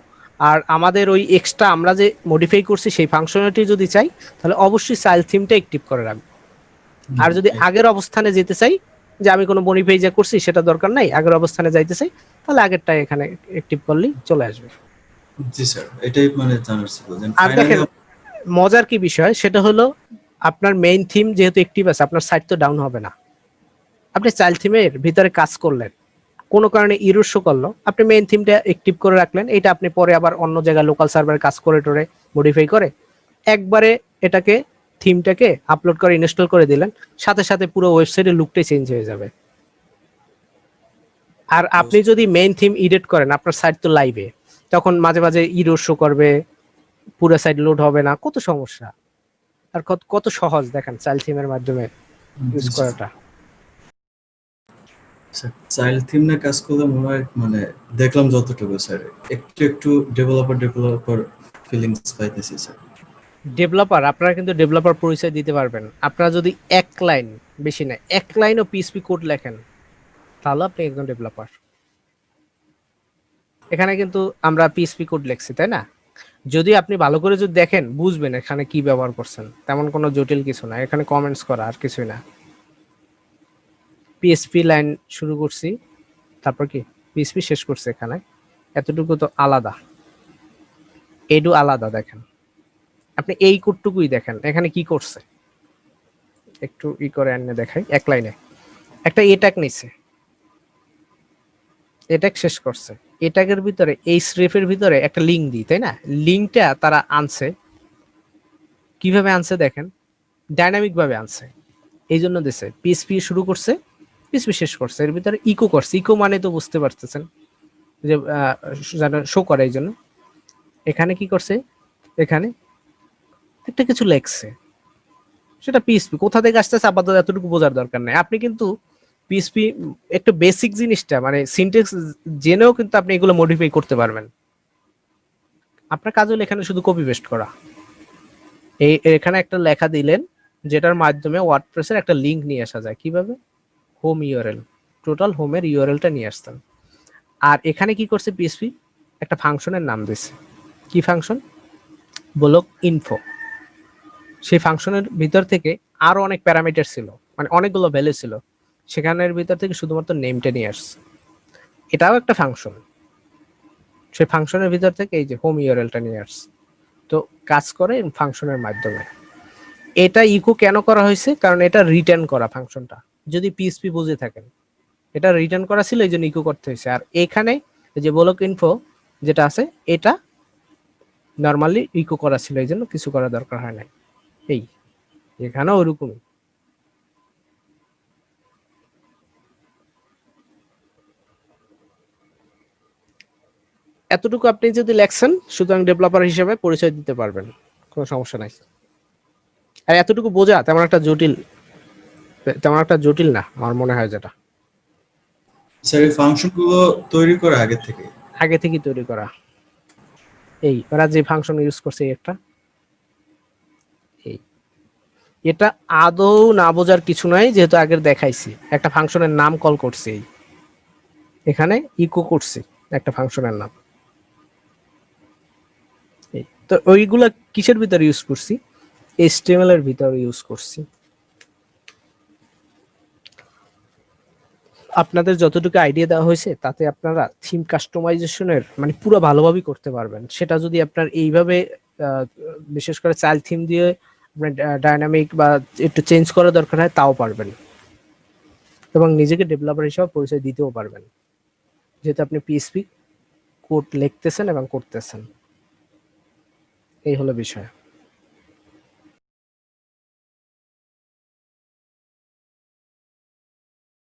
S2: আর আমাদের ওই এক্সট্রা আমরা যে মডিফাই করছি সেই ফাংশনালিটি যদি চাই, তাহলে অবশ্যই স্টাইল থিমটা অ্যাক্টিভ করে রাখবো। আর যদি আগের অবস্থানে যেতে চাই, যে আমি কোনো মডিফাই যা করছি সেটা দরকার নাই, আগের অবস্থানে যাইতে চাই, তাহলে আগেরটা এখানে অ্যাক্টিভ করলেই চলে আসবে।
S3: জি স্যার, এটাই মানে জানার ছিল।
S2: আর দেখেন মজার কি বিষয়, সেটা হলো আপনার মেইন থিম যেহেতু অ্যাক্টিভ আছে, আপনার সাইট তো ডাউন হবে না। আপনি চাইল্ড থিমের ভিতরে কাজ করলেন, কোনো কারণে ইরর শো করলো, আপনি মেইন থিমটা অ্যাক্টিভ করে রাখলেন, এটা আপনি পরে আবার অন্য জায়গায় লোকাল সার্ভারে কাজ করে টোরে মডিফাই করে একবারে এটাকে থিমটাকে আপলোড করে ইনস্টল করে দিলেন, সাথে সাথে পুরো ওয়েবসাইটের লুকটাই চেঞ্জ হয়ে যাবে। আর আপনি যদি মেইন থিম এডিট করেন, আপনার সাইট তো লাইভে, তখন মাঝে মাঝে ইরর শো করবে, পুরো সাইট লোড হবে না, কত সমস্যা। আর কত সহজ দেখেন চাইল্ড থিমের মাধ্যমে ইউজ করাটা।
S3: চাইল্ড থিম না কাজ করলে মনে হয় মানে দেখলাম যতটুকু স্যার, একটু একটু ডেভেলপার ফিলিংস পাইতেছি স্যার।
S2: ডেভেলপার, আপনারা কিন্তু ডেভেলপার পরিচয় দিতে পারবেন। আপনারা যদি এক লাইন, বেশি না এক লাইনও পিএইচপি কোড লেখেন, তাহলে আপনি একজন ডেভেলপার। এখানে কিন্তু আমরা পিএইচপি কোড লিখছি, তাই না? যদি আপনি ভালো করে যদি দেখেন, বুঝবেন এখানে কি ব্যবহার করছেন, তেমন কোনো জটিল কিছু না, এখানে কমেন্টস করা আর কিছুই না। পিএইচপি লাইন শুরু করছি, তারপর কি পিএইচপি শেষ করছে, এখানে এতটুকু তো আলাদা, এডু আলাদা। দেখেন আপনি এই কোডটুকুই দেখেন এখানে কি করছে, একটু করে আনে দেখাই। এক লাইনে একটা এটাক নিছে, এটাক শেষ করছে, এটাকের ভিতরে এই স্রেফের ভিতরে একটা লিঙ্ক দিই, তাই না? লিঙ্কটা তারা আনছে কিভাবে আনছে দেখেন, ডাইনামিক ভাবে আনছে। এই জন্য দিছে পিএইচপি শুরু করছে, পিএইচপি শেষ করছে, এর ভিতরে ইকো করছে। ইকো মানে তো বুঝতে পারতেছেন যে শো করে। এই জন্য এখানে কি করছে, এখানে একটা কিছু লেখছে, সেটা পিএইচপি কোথা থেকে আসতেছে আপাতত এতটুকু বোঝার দরকার নেই। আপনি কিন্তু পিএইচপি একটু বেসিক জিনিসটা মানে সিনট্যাক্স জেনেও কিন্তু আপনি এগুলো মডিফাই করতে পারবেন। আপনার কাজ হলো এখানে শুধু কপি পেস্ট করা। এখানে একটা লেখা দিলেন, যেটার মাধ্যমে ওয়ার্ডপ্রেসের একটা লিংক নিয়ে আসা যায়। কিভাবে? হোম ইউআরএল, টোটাল হোমের ইউআরএলটা নিয়ে আসতাম। আর এখানে কি করছে পিএইচপি, একটা ফাংশনের নাম দিয়েছে। কি ফাংশন? Block info. সেই ফাংশনের ভিতর থেকে আরো অনেক প্যারামিটার ছিল, মানে অনেকগুলো ভ্যালু ছিল, সেখানের ভিতর থেকে শুধুমাত্র নেমটা নিয়ে আসছে। এটাও একটা ফাংশন, সেই ফাংশনের ভিতর থেকে এই যে হোম ইউআরএলটা নিয়ে আসছে। তো কাজ করে ফাংশনের মাধ্যমে। এটা ইকো কেন করা হয়েছে? কারণ এটা রিটার্ন করা ফাংশনটা, যদি পিএইচপি বুঝে থাকেন, এটা রিটার্ন করা ছিল, এই জন্য ইকো করতে হয়েছে। আর এখানে যে ব্লক ইনফো যেটা আছে, এটা নর্মালি ইকো করা ছিল, এই জন্য কিছু করার দরকার হয় নাই। এই এখানেও ওরকমই। এতটুকু আপনি যদি লেখছেন, সুতরাং ডেভেলপার হিসেবে পরিচয় দিতে পারবেন, কোনো সমস্যা নাই। আর এতটুকু বোঝা তেমন একটা জটিল না আমার মনে হয়। যেটা
S3: স্যার এই ফাংশনগুলো তৈরি করা
S2: আগে থেকে তৈরি করা, এই ওরা যে ফাংশন ইউজ করছে একটা, এই এটা আদৌ না বোঝার কিছু নাই, যেহেতু আগের দেখাইছি একটা ফাংশনের নাম কল করছি, এখানে ইকো করছি একটা ফাংশনের নাম। তো ওইগুলা কিসের ভিতরে ইউজ করছি? এইচটিএমএল এর ভিতরে ইউজ করছি। আপনাদের যতটুকু আইডিয়া দেওয়া হয়েছে তাতে আপনারা থিম কাস্টমাইজেশনের মানে পুরো ভালোভাবেই করতে পারবেন। সেটা যদি আপনার এইভাবে বিশেষ করে চাইল্ড থিম দিয়ে ডাইনামিক বা একটু চেঞ্জ করা দরকার হয়, তাও পারবেন। এবং নিজেকে ডেভেলপার হিসেবে পরিচয় দিতেও পারবেন, যেহেতু আপনি পিএইচপি কোড লিখতেছেন এবং করতেছেন। এই হলো বিষয়।